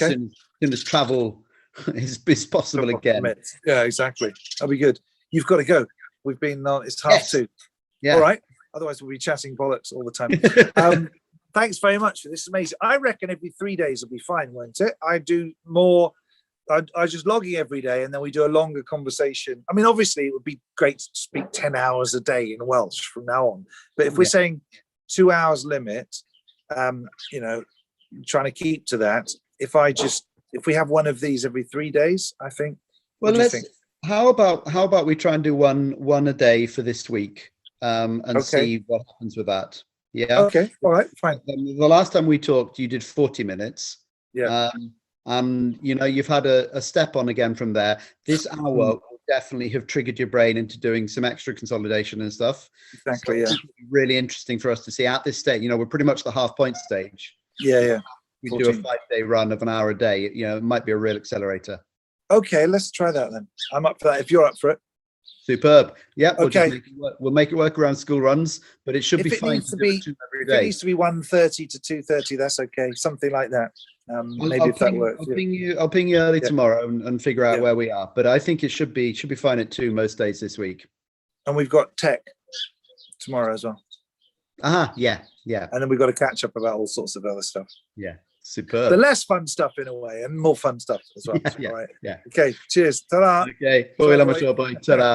Speaker 2: soon as travel is possible again.
Speaker 1: Yeah, exactly. That'll be good. You've got to go. We've been on. It's 2:30. All right. Otherwise, we'll be chatting bollocks all the time. Thanks very much. This is amazing. I reckon every 3 days will be fine, won't it? I do more. I just logging every day, and then we do a longer conversation. I mean, obviously, it would be great to speak 10 hours a day in Welsh from now on. But if we're saying 2 hours limit, trying to keep to that. If we have one of these every 3 days, I think.
Speaker 2: Well, how about we try and do one a day for this week, and see what happens with that. Yeah.
Speaker 1: Okay. All right. Fine.
Speaker 2: The last time we talked, you did 40 minutes.
Speaker 1: Yeah.
Speaker 2: And you've had a step on again from there. This hour will definitely have triggered your brain into doing some extra consolidation and stuff.
Speaker 1: Exactly.
Speaker 2: So it's really interesting for us to see at this stage. We're pretty much the half-point stage.
Speaker 1: Yeah.
Speaker 2: We do a 5-day run of an hour a day. It might be a real accelerator.
Speaker 1: Okay, let's try that then. I'm up for that if you're up for it.
Speaker 2: Superb. Yeah.
Speaker 1: Okay.
Speaker 2: We'll make it work around school runs, but it should be fine to do it every day.
Speaker 1: If it needs to be 1:30 to 2:30, that's okay. Something like that. Maybe if that works.
Speaker 2: I'll ping you early tomorrow and figure out where we are. But I think it should be fine at 2 most days this week.
Speaker 1: And we've got tech tomorrow as well.
Speaker 2: Yeah.
Speaker 1: And then we've got to catch up about all sorts of other stuff.
Speaker 2: Yeah. Superb.
Speaker 1: The less fun stuff in a way, and more fun stuff as well.
Speaker 2: Yeah.
Speaker 1: All right.
Speaker 2: Yeah.
Speaker 1: Okay. Cheers. Ta-da.
Speaker 2: Okay. Bye. Ta-da.